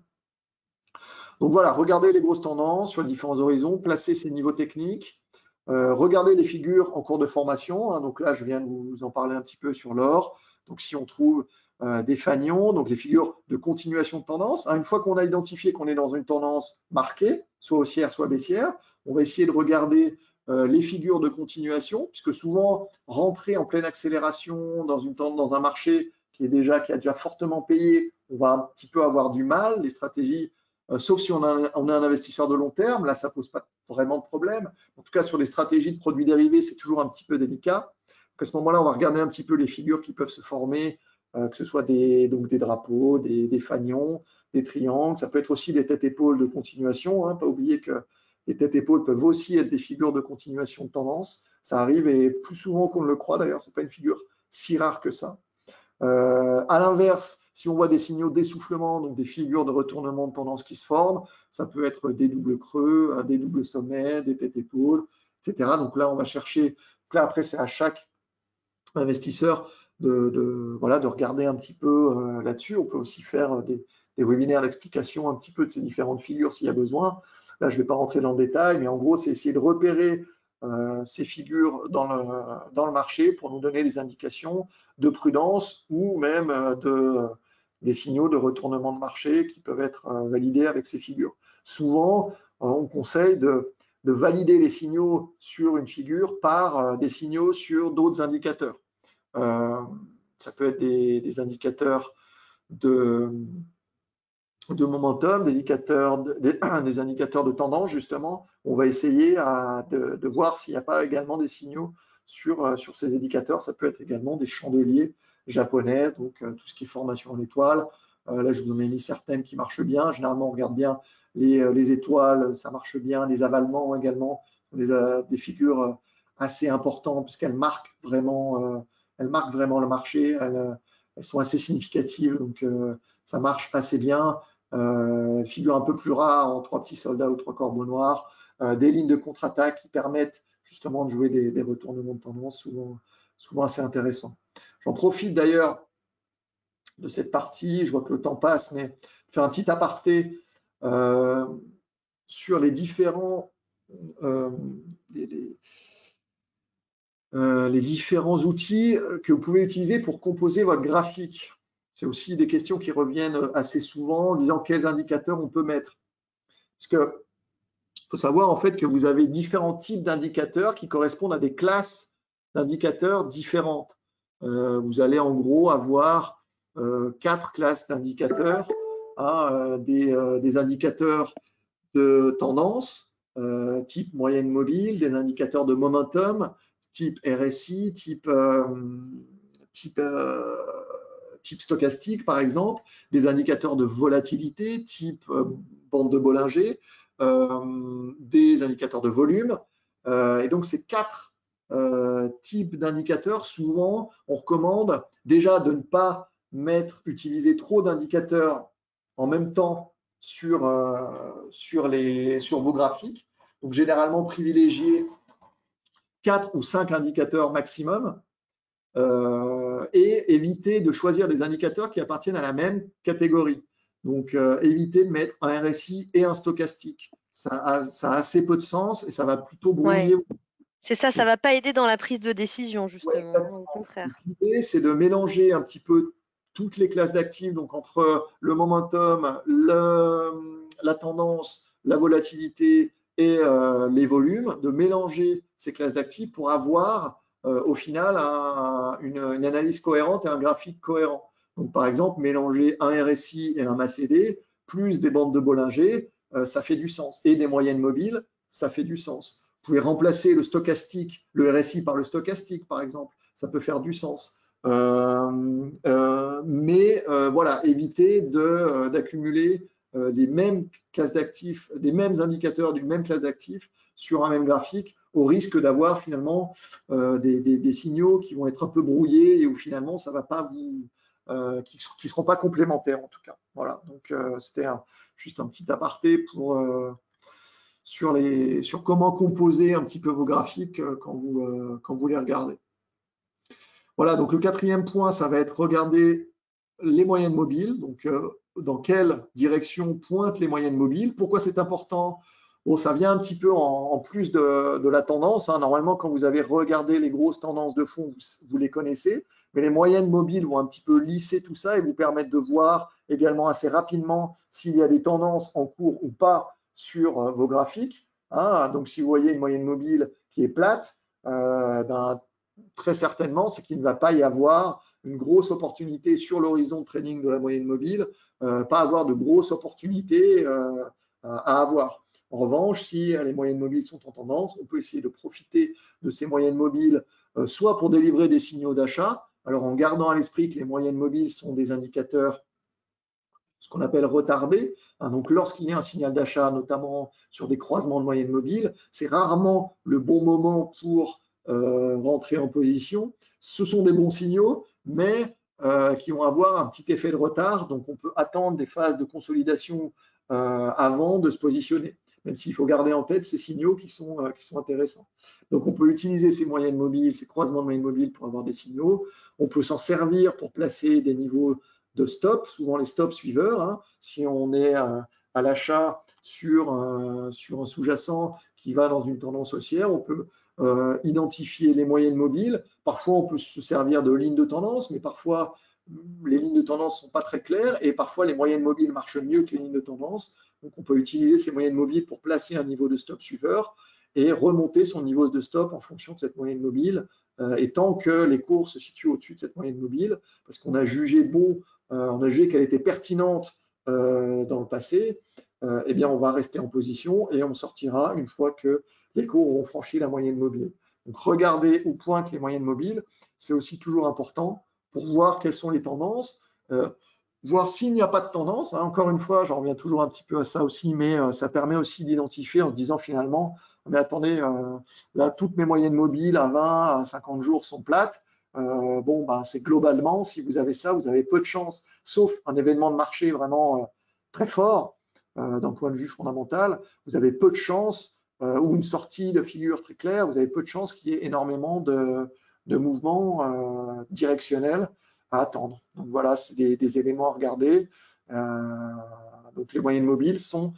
Donc voilà, regardez les grosses tendances sur les différents horizons, placez ces niveaux techniques, regardez les figures en cours de formation. Hein, donc là, je viens de vous en parler un petit peu sur l'or. Donc si on trouve des fanions, donc des figures de continuation de tendance, hein, une fois qu'on a identifié qu'on est dans une tendance marquée, soit haussière, soit baissière, on va essayer de regarder les figures de continuation, puisque souvent, rentrer en pleine accélération dans un marché qui a déjà fortement payé, on va un petit peu avoir du mal. Les stratégies sauf si on est un investisseur de long terme, là, ça ne pose pas vraiment de problème. En tout cas, sur les stratégies de produits dérivés, c'est toujours un petit peu délicat. Donc, à ce moment-là, on va regarder un petit peu les figures qui peuvent se former, que ce soit des drapeaux, des fanions, des triangles. Ça peut être aussi des têtes-épaules de continuation. Hein. Pas oublier que les têtes-épaules peuvent aussi être des figures de continuation de tendance. Ça arrive et plus souvent qu'on ne le croit. D'ailleurs, ce n'est pas une figure si rare que ça. À l'inverse, si on voit des signaux d'essoufflement, donc des figures de retournement de tendance qui se forment, ça peut être des doubles creux, des doubles sommets, des têtes-épaules, etc. Donc là, on va chercher, là après c'est à chaque investisseur de regarder un petit peu là-dessus. On peut aussi faire des webinaires d'explication un petit peu de ces différentes figures s'il y a besoin. Là, je ne vais pas rentrer dans le détail, mais en gros, c'est essayer de repérer ces figures dans le marché pour nous donner des indications de prudence ou même des signaux de retournement de marché qui peuvent être validés avec ces figures. Souvent, on conseille de valider les signaux sur une figure par des signaux sur d'autres indicateurs. Ça peut être des indicateurs de momentum, des indicateurs de tendance, justement. On va essayer de voir s'il n'y a pas également des signaux sur ces indicateurs. Ça peut être également des chandeliers japonais, donc tout ce qui est formation en étoiles. Là, je vous en ai mis certaines qui marchent bien. Généralement, on regarde bien les étoiles, ça marche bien. Les avalements également, des figures assez importantes puisqu'elles marquent vraiment le marché. Elles sont assez significatives, donc ça marche assez bien. Figure un peu plus rare en 3 petits soldats ou 3 corbeaux noirs, des lignes de contre-attaque qui permettent justement de jouer des retournements de tendance souvent assez intéressants. J'en profite d'ailleurs de cette partie, je vois que le temps passe, mais faire un petit aparté sur les différents outils que vous pouvez utiliser pour composer votre graphique. C'est aussi des questions qui reviennent assez souvent en disant quels indicateurs on peut mettre. Parce que il faut savoir en fait que vous avez différents types d'indicateurs qui correspondent à des classes d'indicateurs différentes. Vous allez en gros avoir 4 classes d'indicateurs, hein, des indicateurs de tendance, type moyenne mobile, des indicateurs de momentum, type RSI, type type stochastique, par exemple, des indicateurs de volatilité, type bande de Bollinger, des indicateurs de volume. Et donc, ces 4 types d'indicateurs, souvent, on recommande déjà de ne pas utiliser trop d'indicateurs en même temps sur vos graphiques. Donc, généralement, privilégier 4 ou 5 indicateurs maximum et éviter de choisir des indicateurs qui appartiennent à la même catégorie. Donc, éviter de mettre un RSI et un stochastique. Ça a assez peu de sens et ça va plutôt brouiller. Ouais. C'est ça, ça va pas aider dans la prise de décision, Ouais, justement, hein, au exactement. contraire. L'idée, c'est de mélanger un petit peu toutes les classes d'actifs, donc entre le momentum, la tendance, la volatilité et les volumes, de mélanger ces classes d'actifs pour avoir au final une analyse cohérente et un graphique cohérent. Donc, par exemple, mélanger un RSI et un MACD, plus des bandes de Bollinger, ça fait du sens. Et des moyennes mobiles, ça fait du sens. Vous pouvez remplacer le stochastique, le RSI par le stochastique, par exemple. Ça peut faire du sens. Mais voilà, éviter d'accumuler les mêmes classes d'actifs, des mêmes indicateurs d'une même classe d'actifs sur un même graphique, au risque d'avoir finalement des signaux qui vont être un peu brouillés et où finalement ça va pas qui ne seront pas complémentaires en tout cas. Voilà, donc c'était juste un petit aparté sur comment composer un petit peu vos graphiques quand vous les regardez. Voilà, donc le quatrième point, ça va être regarder les moyennes mobiles, donc dans quelle direction pointent les moyennes mobiles. Pourquoi c'est important? Bon, ça vient un petit peu en plus de la tendance, hein. Normalement, quand vous avez regardé les grosses tendances de fond, vous les connaissez, mais les moyennes mobiles vont un petit peu lisser tout ça et vous permettre de voir également assez rapidement s'il y a des tendances en cours ou pas sur vos graphiques, hein. Donc, si vous voyez une moyenne mobile qui est plate, ben, très certainement, c'est qu'il ne va pas y avoir une grosse opportunité sur l'horizon de trading de la moyenne mobile, pas avoir de grosses opportunités à avoir. En revanche, si les moyennes mobiles sont en tendance, on peut essayer de profiter de ces moyennes mobiles, soit pour délivrer des signaux d'achat, alors en gardant à l'esprit que les moyennes mobiles sont des indicateurs ce qu'on appelle retardés. Hein, donc, lorsqu'il y a un signal d'achat, notamment sur des croisements de moyennes mobiles, c'est rarement le bon moment pour rentrer en position. Ce sont des bons signaux, mais qui vont avoir un petit effet de retard. Donc, on peut attendre des phases de consolidation avant de se positionner, même s'il faut garder en tête ces signaux qui sont intéressants. Donc, on peut utiliser ces moyennes mobiles, ces croisements de moyennes mobiles pour avoir des signaux. On peut s'en servir pour placer des niveaux de stop, souvent les stops suiveurs. Hein. Si on est à l'achat sur un sous-jacent qui va dans une tendance haussière, on peut identifier les moyennes mobiles. Parfois, on peut se servir de lignes de tendance, mais parfois, les lignes de tendance ne sont pas très claires et parfois, les moyennes mobiles marchent mieux que les lignes de tendance. Donc, on peut utiliser ces moyennes mobiles pour placer un niveau de stop suiveur et remonter son niveau de stop en fonction de cette moyenne mobile. Et tant que les cours se situent au-dessus de cette moyenne mobile, parce qu'on a jugé bon, on a jugé qu'elle était pertinente dans le passé, eh bien, on va rester en position et on sortira une fois que les cours auront franchi la moyenne mobile. Donc, regarder où pointent les moyennes mobiles, c'est aussi toujours important pour voir quelles sont les tendances, voir s'il n'y a pas de tendance. Hein. Encore une fois, j'en reviens toujours un petit peu à ça aussi, mais ça permet aussi d'identifier en se disant finalement, mais attendez, là, toutes mes moyennes mobiles à 20, à 50 jours sont plates. Bon, ben, c'est globalement, si vous avez ça, vous avez peu de chance, sauf un événement de marché vraiment très fort d'un point de vue fondamental, vous avez peu de chance, ou une sortie de figure très claire, vous avez peu de chance qu'il y ait énormément de mouvements directionnels à attendre. Donc voilà, c'est des éléments à regarder. Donc les moyennes mobiles sont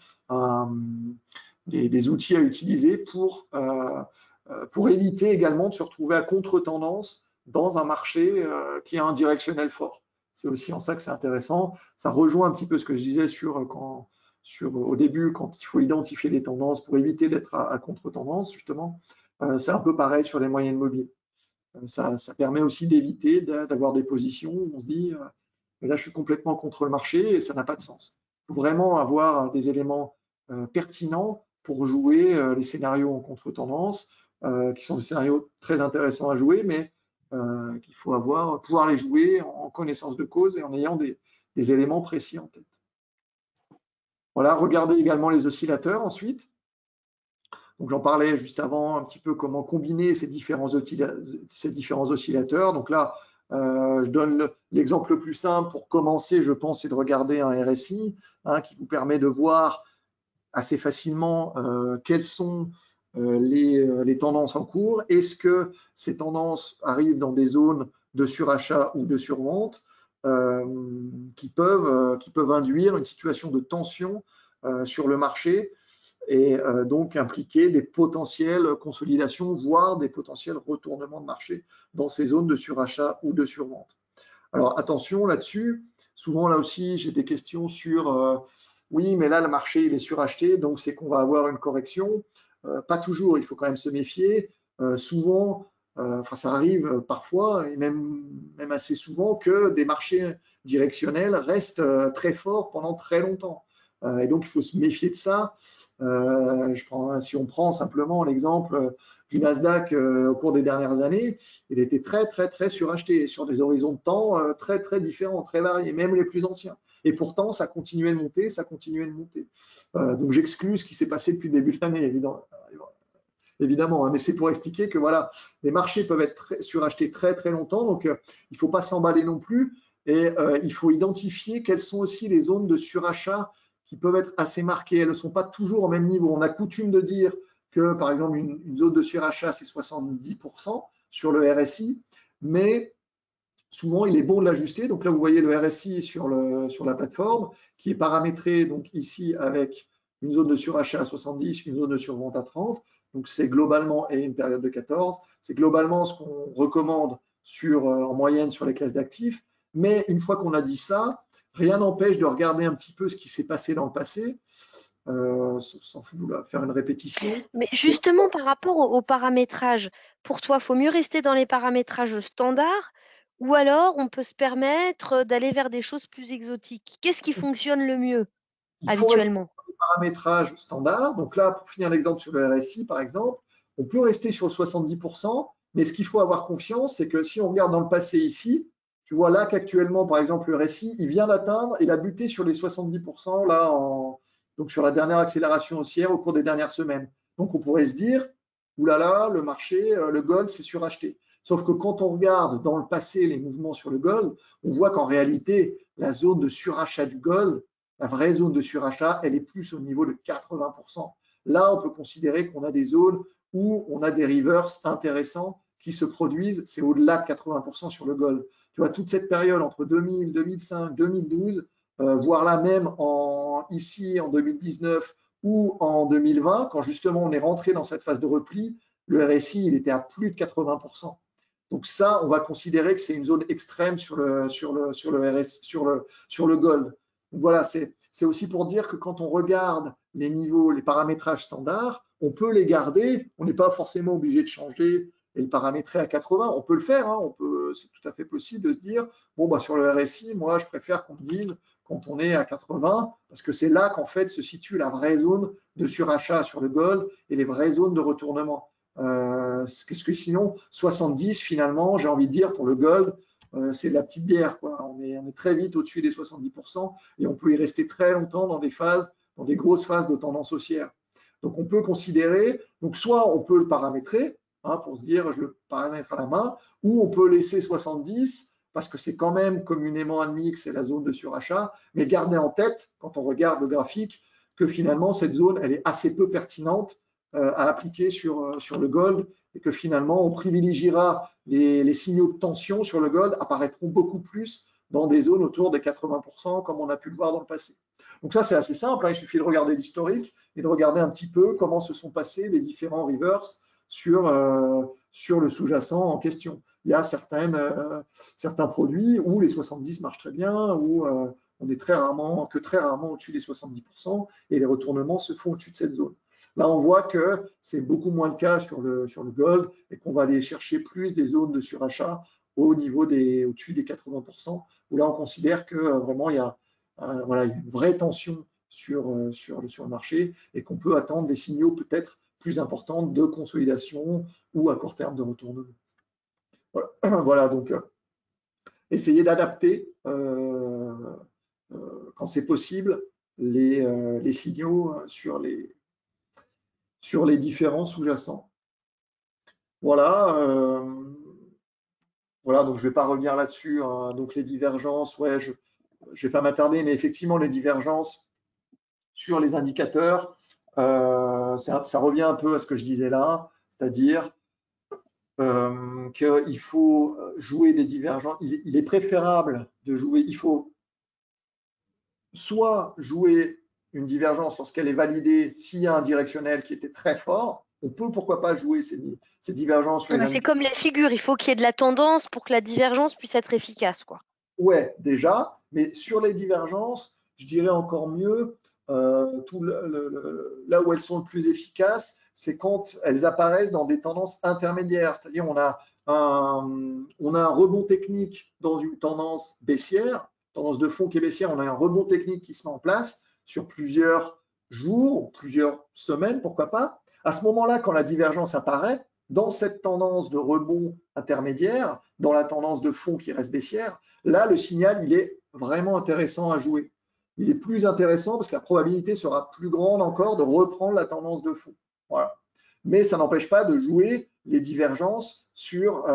des outils à utiliser pour éviter également de se retrouver à contre-tendance dans un marché qui a un directionnel fort. C'est aussi en ça que c'est intéressant. Ça rejoint un petit peu ce que je disais au début, quand il faut identifier les tendances pour éviter d'être à contre-tendance, justement. C'est un peu pareil sur les moyennes mobiles. Ça permet aussi d'éviter d'avoir des positions où on se dit là, je suis complètement contre le marché et ça n'a pas de sens. Il faut vraiment avoir des éléments pertinents pour jouer les scénarios en contre-tendance, qui sont des scénarios très intéressants à jouer, mais qu'il faut pouvoir les jouer en connaissance de cause et en ayant des éléments précis en tête. Voilà, regardez également les oscillateurs ensuite. Donc j'en parlais juste avant un petit peu comment combiner ces différents oscillateurs. Donc là, je donne l'exemple le plus simple pour commencer, je pense, c'est de regarder un RSI qui vous permet de voir assez facilement quelles sont les tendances en cours. Est-ce que ces tendances arrivent dans des zones de surachat ou de survente qui peuvent induire une situation de tension sur le marché et donc impliquer des potentielles consolidations, voire des potentiels retournements de marché dans ces zones de surachat ou de survente. Alors attention là-dessus, souvent là aussi j'ai des questions sur oui mais là le marché il est suracheté donc c'est qu'on va avoir une correction. Pas toujours, il faut quand même se méfier. Souvent, ça arrive parfois et même assez souvent que des marchés directionnels restent très forts pendant très longtemps. Et donc il faut se méfier de ça. Si on prend simplement l'exemple du Nasdaq au cours des dernières années, il était très suracheté sur des horizons de temps très différents, très variés, même les plus anciens. Et pourtant, ça continuait de monter, donc j'exclus ce qui s'est passé depuis le début de l'année, évidemment, hein, mais c'est pour expliquer que voilà, les marchés peuvent être surachetés très longtemps, donc il ne faut pas s'emballer non plus, et il faut identifier quelles sont aussi les zones de surachat qui peuvent être assez marquées. Elles ne sont pas toujours au même niveau. On a coutume de dire que, par exemple, une zone de surachat, c'est 70% sur le RSI, mais souvent, il est bon de l'ajuster. Donc là, vous voyez le RSI sur la plateforme qui est paramétré donc ici avec une zone de surachat à 70, une zone de survente à 30. Donc c'est globalement, et une période de 14, c'est globalement ce qu'on recommande en moyenne sur les classes d'actifs. Mais une fois qu'on a dit ça, rien n'empêche de regarder un petit peu ce qui s'est passé dans le passé, sans faire une répétition. Mais justement, par rapport au paramétrage, pour toi, faut mieux rester dans les paramétrages standards ou alors on peut se permettre d'aller vers des choses plus exotiques? Qu'est-ce qui fonctionne le mieux Il faut rester habituellement? sur les paramétrages standards. Donc là, pour finir l'exemple sur le RSI, par exemple, on peut rester sur le 70%, mais ce qu'il faut avoir confiance, c'est que si on regarde dans le passé ici, tu vois là qu'actuellement, par exemple, le RSI, il vient d'atteindre, il a buté sur les 70% là, donc sur la dernière accélération haussière au cours des dernières semaines. Donc on pourrait se dire, oulala, le marché, le gold, c'est suracheté. Sauf que quand on regarde dans le passé les mouvements sur le gold, on voit qu'en réalité, la zone de surachat du gold, la vraie zone de surachat, elle est plus au niveau de 80%. Là, on peut considérer qu'on a des zones où on a des reverses intéressants qui se produisent, c'est au-delà de 80% sur le gold. Tu vois, toute cette période entre 2000, 2005, 2012, voire là même ici en 2019 ou en 2020, quand justement on est rentré dans cette phase de repli, le RSI, il était à plus de 80%. Donc ça, on va considérer que c'est une zone extrême sur le gold. Donc voilà, c'est aussi pour dire que quand on regarde les niveaux, les paramétrages standards, on peut les garder. On n'est pas forcément obligé de changer et le paramétrer à 80. On peut le faire, hein, c'est tout à fait possible de se dire, bon, bah, sur le RSI, moi, je préfère qu'on me dise quand on est à 80, parce que c'est là qu'en fait se situe la vraie zone de surachat sur le gold et les vraies zones de retournement. Qu'est-ce que sinon, 70 finalement, j'ai envie de dire, pour le gold, c'est de la petite bière, quoi. On est très vite au-dessus des 70% et on peut y rester très longtemps dans des grosses phases de tendance haussière. Donc on peut considérer, donc soit on peut le paramétrer, hein, pour se dire je le paramètre à la main, ou on peut laisser 70 parce que c'est quand même communément admis que c'est la zone de surachat, mais gardez en tête, quand on regarde le graphique, que finalement cette zone, elle est assez peu pertinente à appliquer sur le gold et que finalement on privilégiera les signaux de tension sur le gold apparaîtront beaucoup plus dans des zones autour des 80% comme on a pu le voir dans le passé. Donc ça c'est assez simple, hein, il suffit de regarder l'historique et de regarder un petit peu comment se sont passés les différents reverse sur le sous-jacent en question. Il y a certains produits où les 70 marchent très bien, où on est très rarement au-dessus des 70% et les retournements se font au-dessus de cette zone. Là, on voit que c'est beaucoup moins le cas sur le gold et qu'on va aller chercher plus des zones de surachat au-dessus des 80%, où là, on considère que vraiment, il y a une vraie tension sur le marché et qu'on peut attendre des signaux peut-être plus importants de consolidation ou à court terme de retournement. Voilà, voilà donc essayez d'adapter quand c'est possible les signaux sur les différents sous-jacents. Voilà, voilà, donc je ne vais pas revenir là-dessus, hein. Donc les divergences, ouais, je ne vais pas m'attarder, mais effectivement, les divergences sur les indicateurs, ça revient un peu à ce que je disais là, c'est-à-dire qu'il faut jouer des divergences. Il est préférable de jouer, il faut soit jouer une divergence lorsqu'elle est validée s'il y a un directionnel qui était très fort. On peut pourquoi pas jouer ces divergences sur les C'est indicateurs. comme les figures, il faut qu'il y ait de la tendance pour que la divergence puisse être efficace, quoi. Ouais, déjà, mais sur les divergences, je dirais encore mieux, là où elles sont le plus efficaces, c'est quand elles apparaissent dans des tendances intermédiaires, c'est-à-dire on a un rebond technique dans une tendance baissière, tendance de fond qui est baissière, on a un rebond technique qui se met en place sur plusieurs jours, plusieurs semaines, pourquoi pas. À ce moment-là, quand la divergence apparaît, dans cette tendance de rebond intermédiaire, dans la tendance de fond qui reste baissière, là, le signal, il est vraiment intéressant à jouer. Il est plus intéressant parce que la probabilité sera plus grande encore de reprendre la tendance de fond. Voilà. Mais ça n'empêche pas de jouer les divergences sur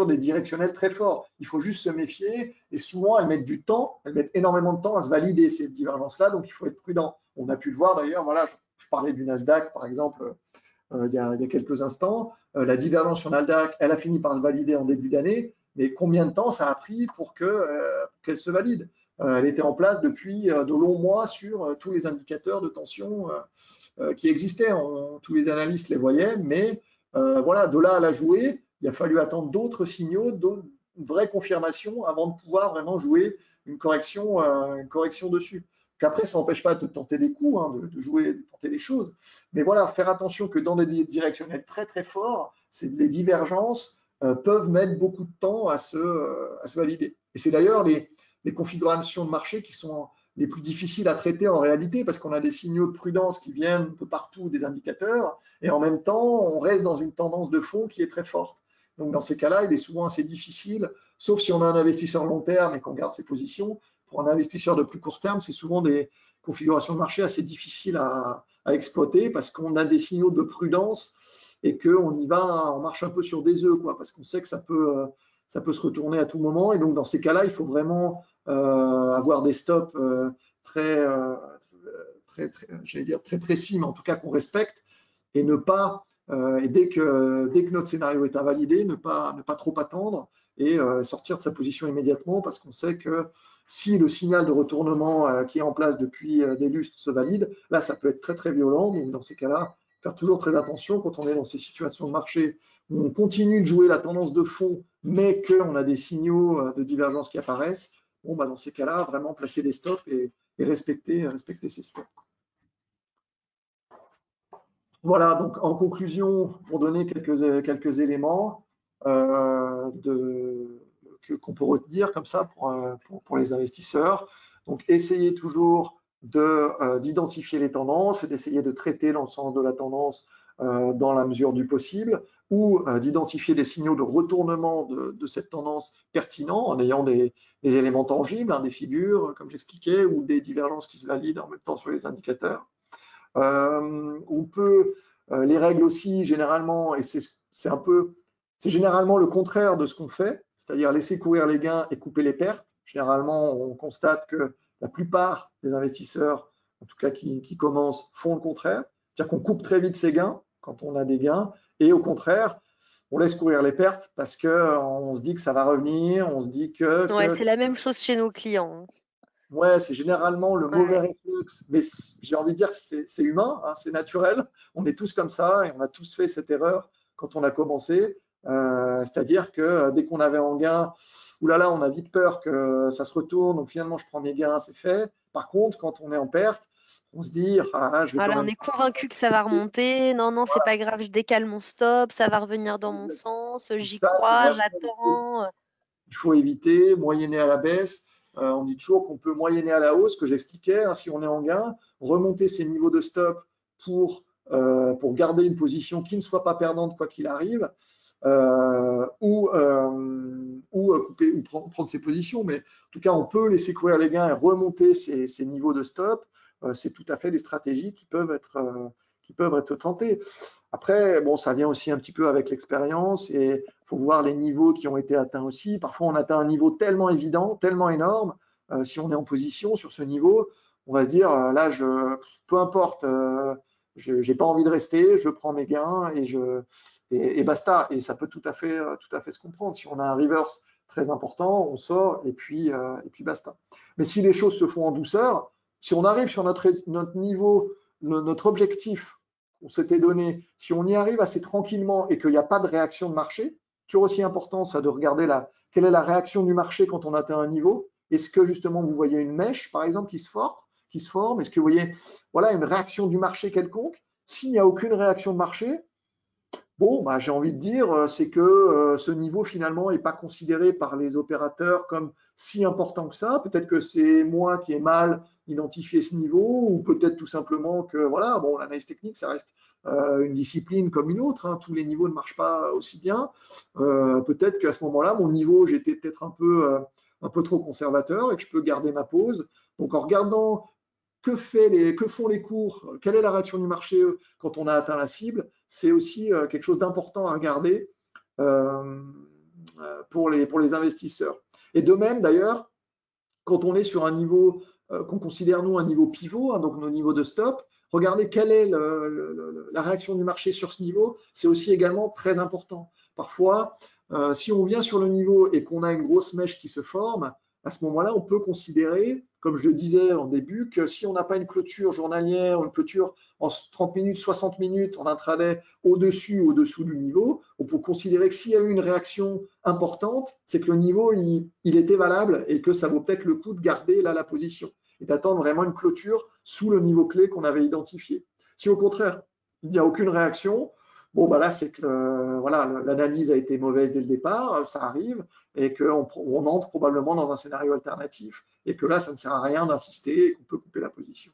des directionnels très forts. Il faut juste se méfier et souvent elles mettent du temps, elles mettent énormément de temps à se valider ces divergences-là, donc il faut être prudent. On a pu le voir d'ailleurs, voilà, je parlais du Nasdaq par exemple il y a quelques instants. La divergence sur Nasdaq, elle a fini par se valider en début d'année, mais combien de temps ça a pris pour qu'elle se valide? Elle était en place depuis de longs mois sur tous les indicateurs de tension qui existaient. Tous les analystes les voyaient, mais voilà, de là à la jouer, il a fallu attendre d'autres signaux, une vraie confirmation avant de pouvoir vraiment jouer une correction dessus. Qu'après, ça n'empêche pas de tenter des coups, hein, de jouer, de tenter des choses. Mais voilà, faire attention que dans des directionnels très très forts, les divergences peuvent mettre beaucoup de temps à se valider. Et c'est d'ailleurs les configurations de marché qui sont les plus difficiles à traiter en réalité, parce qu'on a des signaux de prudence qui viennent de partout des indicateurs, et en même temps, on reste dans une tendance de fond qui est très forte. Donc dans ces cas-là, il est souvent assez difficile, sauf si on a un investisseur long terme et qu'on garde ses positions. Pour un investisseur de plus court terme, c'est souvent des configurations de marché assez difficiles à exploiter parce qu'on a des signaux de prudence et qu'on y va, on marche un peu sur des œufs, quoi, parce qu'on sait que ça peut se retourner à tout moment. Et donc dans ces cas-là, il faut vraiment avoir des stops j'allais dire très précis, mais en tout cas qu'on respecte et ne pas et dès que notre scénario est invalidé, ne pas trop attendre et sortir de sa position immédiatement parce qu'on sait que si le signal de retournement qui est en place depuis des lustres se valide, là ça peut être très très violent. Donc dans ces cas-là, faire toujours très attention quand on est dans ces situations de marché où on continue de jouer la tendance de fond, mais qu'on a des signaux de divergence qui apparaissent. Bon, bah dans ces cas-là, vraiment placer des stops et respecter ces stops. Voilà, donc en conclusion, pour donner quelques éléments qu'on peut retenir comme ça pour les investisseurs. Donc, essayez toujours d'identifier les tendances et d'essayer de traiter dans le sens de la tendance dans la mesure du possible ou d'identifier des signaux de retournement de cette tendance pertinents en ayant des éléments tangibles, hein, des figures, comme j'expliquais, ou des divergences qui se valident en même temps sur les indicateurs. On peut, les règles aussi, généralement, et c'est généralement le contraire de ce qu'on fait, c'est-à-dire laisser courir les gains et couper les pertes. Généralement, on constate que la plupart des investisseurs, en tout cas qui commencent, font le contraire. C'est-à-dire qu'on coupe très vite ses gains quand on a des gains, et au contraire, on laisse courir les pertes parce qu'on se dit que ça va revenir, on se dit Ouais, c'est la même chose chez nos clients. ouais, c'est généralement le mauvais Ouais. réflexe, mais j'ai envie de dire que c'est humain, hein, c'est naturel. On est tous comme ça et on a tous fait cette erreur quand on a commencé. C'est-à-dire que dès qu'on avait en gain, oulala, on a vite peur que ça se retourne, donc finalement je prends mes gains, c'est fait. Par contre, quand on est en perte, on se dit, ah, je vais quand Voilà, on même. est convaincu que ça va remonter. Non, non, c'est pas grave, je décale mon stop, ça va revenir dans mon sens, Donc j'y ça, c'est crois, vraiment des choses j'attends. qu'il faut éviter, moyenner à la baisse. On dit toujours qu'on peut moyenner à la hausse, que j'expliquais, hein, si on est en gain, remonter ses niveaux de stop pour garder une position qui ne soit pas perdante quoi qu'il arrive. couper ou prendre ses positions. Mais en tout cas, on peut laisser courir les gains et remonter ces niveaux de stop. C'est tout à fait des stratégies qui peuvent être tentées. Après, bon, ça vient aussi un petit peu avec l'expérience et il faut voir les niveaux qui ont été atteints aussi. Parfois, on atteint un niveau tellement évident, tellement énorme. Si on est en position sur ce niveau, on va se dire, là, peu importe, je n'ai pas envie de rester, je prends mes gains et basta. Et ça peut tout à fait se comprendre. Si on a un reverse très important, on sort et puis basta. Mais si les choses se font en douceur, si on arrive sur notre niveau, notre objectif qu'on s'était donné, si on y arrive assez tranquillement et qu'il n'y a pas de réaction de marché, toujours aussi important ça de regarder quelle est la réaction du marché quand on atteint un niveau. Est-ce que justement vous voyez une mèche par exemple qui se forme? Est-ce que vous voyez voilà, une réaction du marché quelconque? S'il n'y a aucune réaction de marché, bon, bah, j'ai envie de dire, c'est que ce niveau finalement n'est pas considéré par les opérateurs comme si important que ça. Peut-être que c'est moi qui ai mal identifié ce niveau, ou peut-être tout simplement que voilà, bon, l'analyse technique, ça reste une discipline comme une autre. Hein, tous les niveaux ne marchent pas aussi bien. Peut-être qu'à ce moment-là, mon niveau, j'étais peut-être un peu trop conservateur et que je peux garder ma pause. Donc en regardant que font les cours, quelle est la réaction du marché quand on a atteint la cible, c'est aussi quelque chose d'important à regarder euh, pour les investisseurs. Et de même, d'ailleurs, quand on est sur un niveau qu'on considère, nous, un niveau pivot, hein, donc nos niveaux de stop, regardez quelle est la réaction du marché sur ce niveau, c'est aussi également très important. Parfois, si on vient sur le niveau et qu'on a une grosse mèche qui se forme, à ce moment-là, on peut considérer, comme je le disais en début, que si on n'a pas une clôture journalière, une clôture en 30 minutes, 60 minutes en intraday au-dessus ou au-dessous du niveau, on peut considérer que s'il y a eu une réaction importante, c'est que le niveau, il était valable et que ça vaut peut-être le coup de garder là la position et d'attendre vraiment une clôture sous le niveau clé qu'on avait identifié. Si au contraire, il n'y a aucune réaction, bon, bah là, c'est que voilà, l'analyse a été mauvaise dès le départ, ça arrive, et qu'on entre probablement dans un scénario alternatif, et que là, ça ne sert à rien d'insister et qu'on peut couper la position.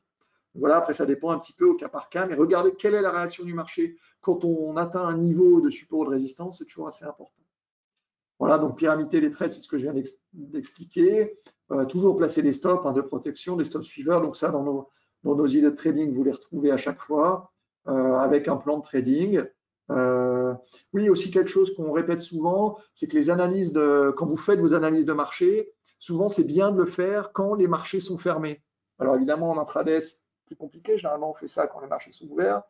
Voilà, après, ça dépend un petit peu au cas par cas, mais regardez quelle est la réaction du marché quand on atteint un niveau de support ou de résistance, c'est toujours assez important. Voilà, donc pyramidé les trades, c'est ce que je viens d'expliquer. Toujours placer des stops de protection, des stops suiveurs. Donc ça, dans nos idées de trading, vous les retrouvez à chaque fois avec un plan de trading. Oui, aussi quelque chose qu'on répète souvent, c'est que les analyses quand vous faites vos analyses de marché, souvent c'est bien de le faire quand les marchés sont fermés. Alors évidemment, en intraday, c'est plus compliqué. Généralement, on fait ça quand les marchés sont ouverts.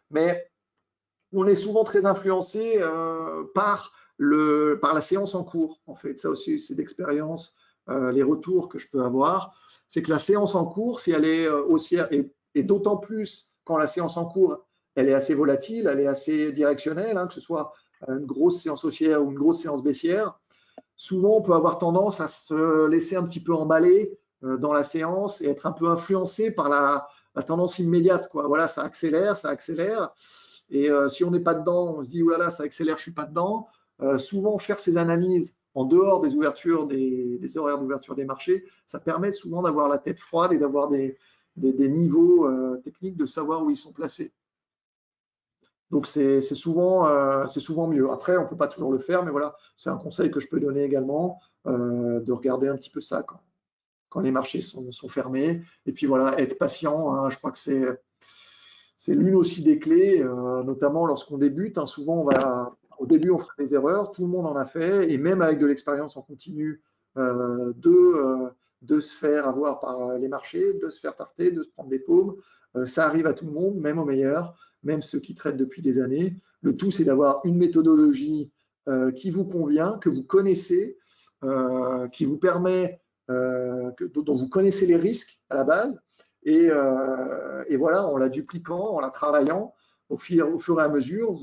Mais on est souvent très influencé par la séance en cours. En fait, ça aussi, c'est d'expérience, les retours que je peux avoir. C'est que la séance en cours, si elle est haussière, et d'autant plus quand la séance en cours, elle est assez volatile, elle est assez directionnelle, hein, que ce soit une grosse séance haussière ou une grosse séance baissière, souvent on peut avoir tendance à se laisser un petit peu emballer dans la séance et être un peu influencé par la tendance immédiate, quoi. Voilà, ça accélère, ça accélère. Et si on n'est pas dedans, on se dit, oulala, ça accélère, je ne suis pas dedans. Souvent, faire ces analyses en dehors des ouvertures, des horaires d'ouverture des marchés, ça permet souvent d'avoir la tête froide et d'avoir des niveaux techniques, de savoir où ils sont placés. Donc, c'est souvent mieux. Après, on ne peut pas toujours le faire, mais voilà, c'est un conseil que je peux donner également, de regarder un petit peu ça quand les marchés sont fermés. Et puis voilà, être patient, hein, je crois que c'est l'une aussi des clés, notamment lorsqu'on débute. Hein, souvent, au début, on fera des erreurs, tout le monde en a fait, et même avec de l'expérience, on continue de se faire avoir par les marchés, de se faire tarter, de se prendre des paumes. Ça arrive à tout le monde, même aux meilleurs, même ceux qui traitent depuis des années. Le tout, c'est d'avoir une méthodologie qui vous convient, que vous connaissez, qui vous permet, dont vous connaissez les risques à la base, et voilà, en la dupliquant, en la travaillant, au fur et à mesure,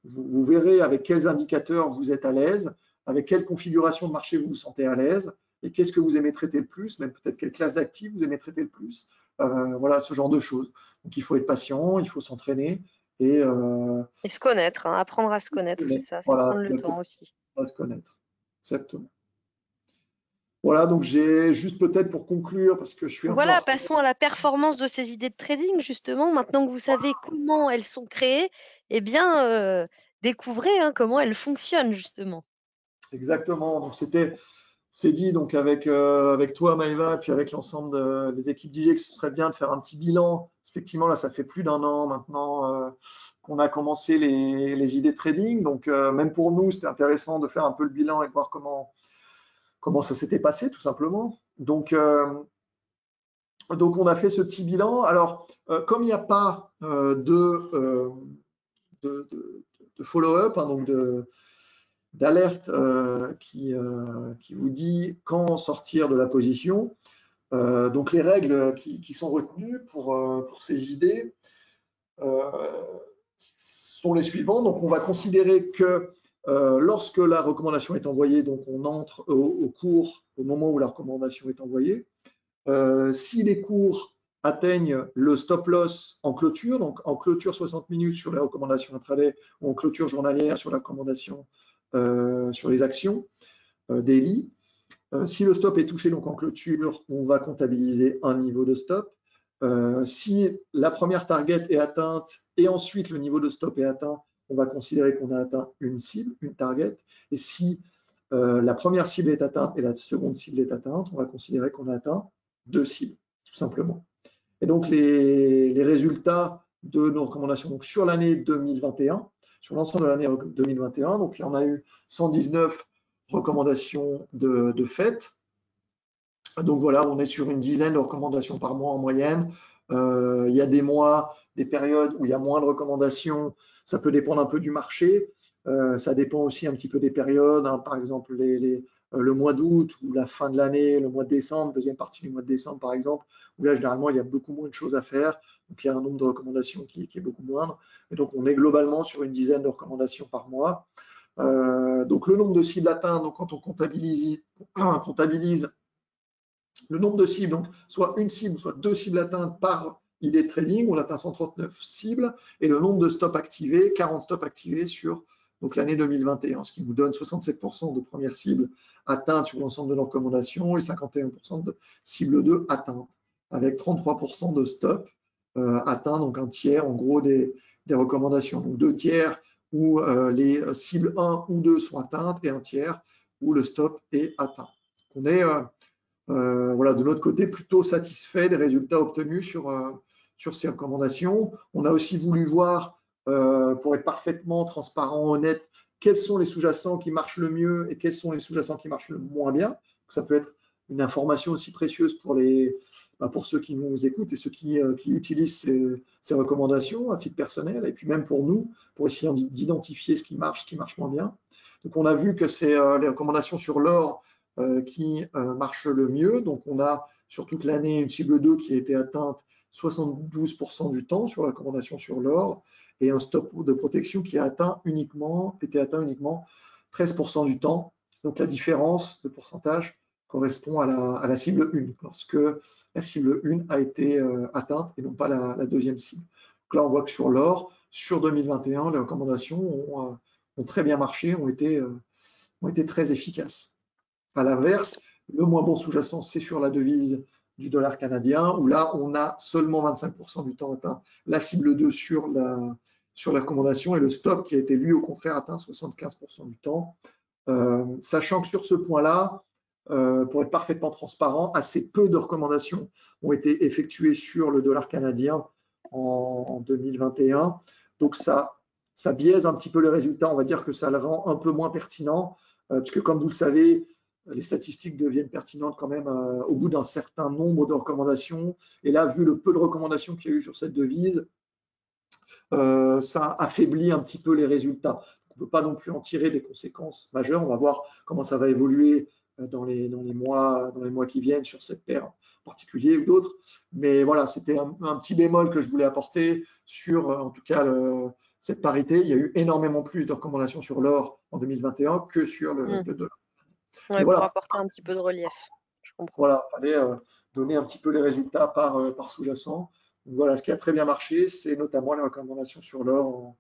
vous verrez avec quels indicateurs vous êtes à l'aise, avec quelle configuration de marché vous vous sentez à l'aise, et qu'est-ce que vous aimez traiter le plus, même peut-être quelle classe d'actifs vous aimez traiter le plus. Voilà, ce genre de choses. Donc il faut être patient, il faut s'entraîner Et se connaître, hein, apprendre à se connaître, c'est ça, c'est voilà, prendre le temps aussi. à se connaître. Exactement. Voilà, donc j'ai juste peut-être pour conclure, parce que je suis un peu en Voilà, retard. passons à la performance de ces idées de trading, justement. Maintenant que vous savez comment elles sont créées, eh bien, découvrez comment elles fonctionnent justement. Exactement. Donc c'est dit donc avec toi Maëva et puis avec l'ensemble des équipes d'IA que ce serait bien de faire un petit bilan. Effectivement là ça fait plus d'un an maintenant qu'on a commencé les idées de trading. Donc même pour nous c'était intéressant de faire un peu le bilan et de voir comment ça s'était passé tout simplement. Donc on a fait ce petit bilan. Alors comme il n'y a pas de follow-up, hein, donc d'alerte qui vous dit quand sortir de la position. Donc les règles qui sont retenues pour ces idées sont les suivantes. Donc on va considérer que lorsque la recommandation est envoyée, donc on entre au cours au moment où la recommandation est envoyée. Si les cours atteignent le stop loss en clôture, donc en clôture 60 minutes sur les recommandations intraday ou en clôture journalière sur la recommandation sur les actions daily. Si le stop est touché donc en clôture, on va comptabiliser un niveau de stop. Si la première target est atteinte et ensuite le niveau de stop est atteint, on va considérer qu'on a atteint une cible, une target. Et si la première cible est atteinte et la seconde cible est atteinte, on va considérer qu'on a atteint deux cibles, tout simplement. Et donc les résultats de nos recommandations donc sur l'année 2021, sur l'ensemble de l'année 2021, donc il y en a eu 119 recommandations de fait. Donc voilà, on est sur une dizaine de recommandations par mois en moyenne. Il y a des mois, des périodes où il y a moins de recommandations. Ça peut dépendre un peu du marché. Ça dépend aussi un petit peu des périodes. Hein. Par exemple, le mois d'août ou la fin de l'année, le mois de décembre, deuxième partie du mois de décembre par exemple, où là généralement il y a beaucoup moins de choses à faire. Donc il y a un nombre de recommandations qui est beaucoup moindre. Et donc on est globalement sur une dizaine de recommandations par mois. Donc le nombre de cibles atteintes, donc quand on comptabilise le nombre de cibles, donc soit une cible, soit deux cibles atteintes par idée de trading, on atteint 139 cibles, et le nombre de stops activés, 40 stops activés sur l'année 2021, ce qui nous donne 67% de premières cibles atteintes sur l'ensemble de nos recommandations et 51% de cibles 2 atteintes, avec 33% de stops atteints, donc un tiers en gros des recommandations. Donc deux tiers où les cibles 1 ou 2 sont atteintes et un tiers où le stop est atteint. On est voilà, de notre côté, plutôt satisfait des résultats obtenus sur ces recommandations. On a aussi voulu voir, pour être parfaitement transparent, honnête, quels sont les sous-jacents qui marchent le mieux et quels sont les sous-jacents qui marchent le moins bien. Ça peut être une information aussi précieuse pour ceux qui nous écoutent et ceux qui utilisent ces recommandations à titre personnel, et puis même pour nous, pour essayer d'identifier ce qui marche moins bien. Donc on a vu que c'est les recommandations sur l'or qui marche le mieux. Donc, on a sur toute l'année une cible 2 qui a été atteinte 72% du temps sur la recommandation sur l'or et un stop de protection qui a été atteint uniquement 13% du temps. Donc, la différence de pourcentage correspond à la cible 1, lorsque la cible 1 a été atteinte et non pas la deuxième cible. Donc là, on voit que sur l'or, sur 2021, les recommandations ont très bien marché, ont été très efficaces. À l'inverse, le moins bon sous-jacent, c'est sur la devise du dollar canadien, où là, on a seulement 25% du temps atteint la cible 2 sur la recommandation et le stop qui a été, lui, au contraire, atteint 75% du temps. Sachant que sur ce point-là, pour être parfaitement transparent, assez peu de recommandations ont été effectuées sur le dollar canadien en 2021. Donc, ça biaise un petit peu les résultats. On va dire que ça le rend un peu moins pertinent, puisque comme vous le savez, les statistiques deviennent pertinentes quand même au bout d'un certain nombre de recommandations. Et là, vu le peu de recommandations qu'il y a eu sur cette devise, ça affaiblit un petit peu les résultats. On ne peut pas non plus en tirer des conséquences majeures. On va voir comment ça va évoluer dans les mois qui viennent sur cette paire en particulier ou d'autres. Mais voilà, c'était un petit bémol que je voulais apporter sur, en tout cas, cette parité. Il y a eu énormément plus de recommandations sur l'or en 2021 que sur le dollar. Ouais, voilà, pour apporter un petit peu de relief. Je comprends. voilà, il fallait donner un petit peu les résultats par sous-jacent. Voilà, ce qui a très bien marché, c'est notamment les recommandations sur l'or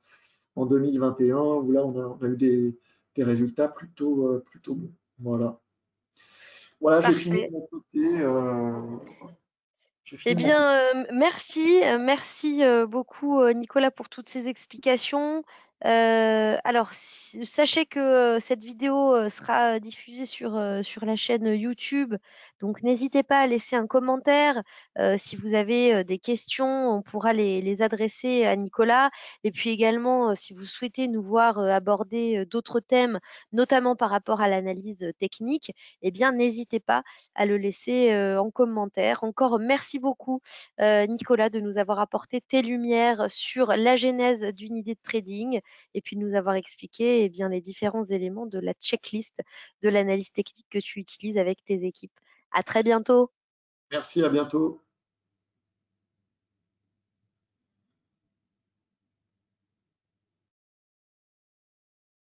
en 2021, où là, on a eu des résultats plutôt bons. Voilà. Voilà, j'ai fini de Parfait. mon côté. Eh bien, merci beaucoup Nicolas pour toutes ces explications. Alors, sachez que cette vidéo sera diffusée sur la chaîne YouTube. Donc, n'hésitez pas à laisser un commentaire. Si vous avez des questions, on pourra les adresser à Nicolas. Et puis également, si vous souhaitez nous voir aborder d'autres thèmes, notamment par rapport à l'analyse technique, eh bien, n'hésitez pas à le laisser en commentaire. Encore merci beaucoup, Nicolas, de nous avoir apporté tes lumières sur la genèse d'une idée de trading et puis nous avoir expliqué bien, les différents éléments de la checklist de l'analyse technique que tu utilises avec tes équipes. À très bientôt. Merci, à bientôt.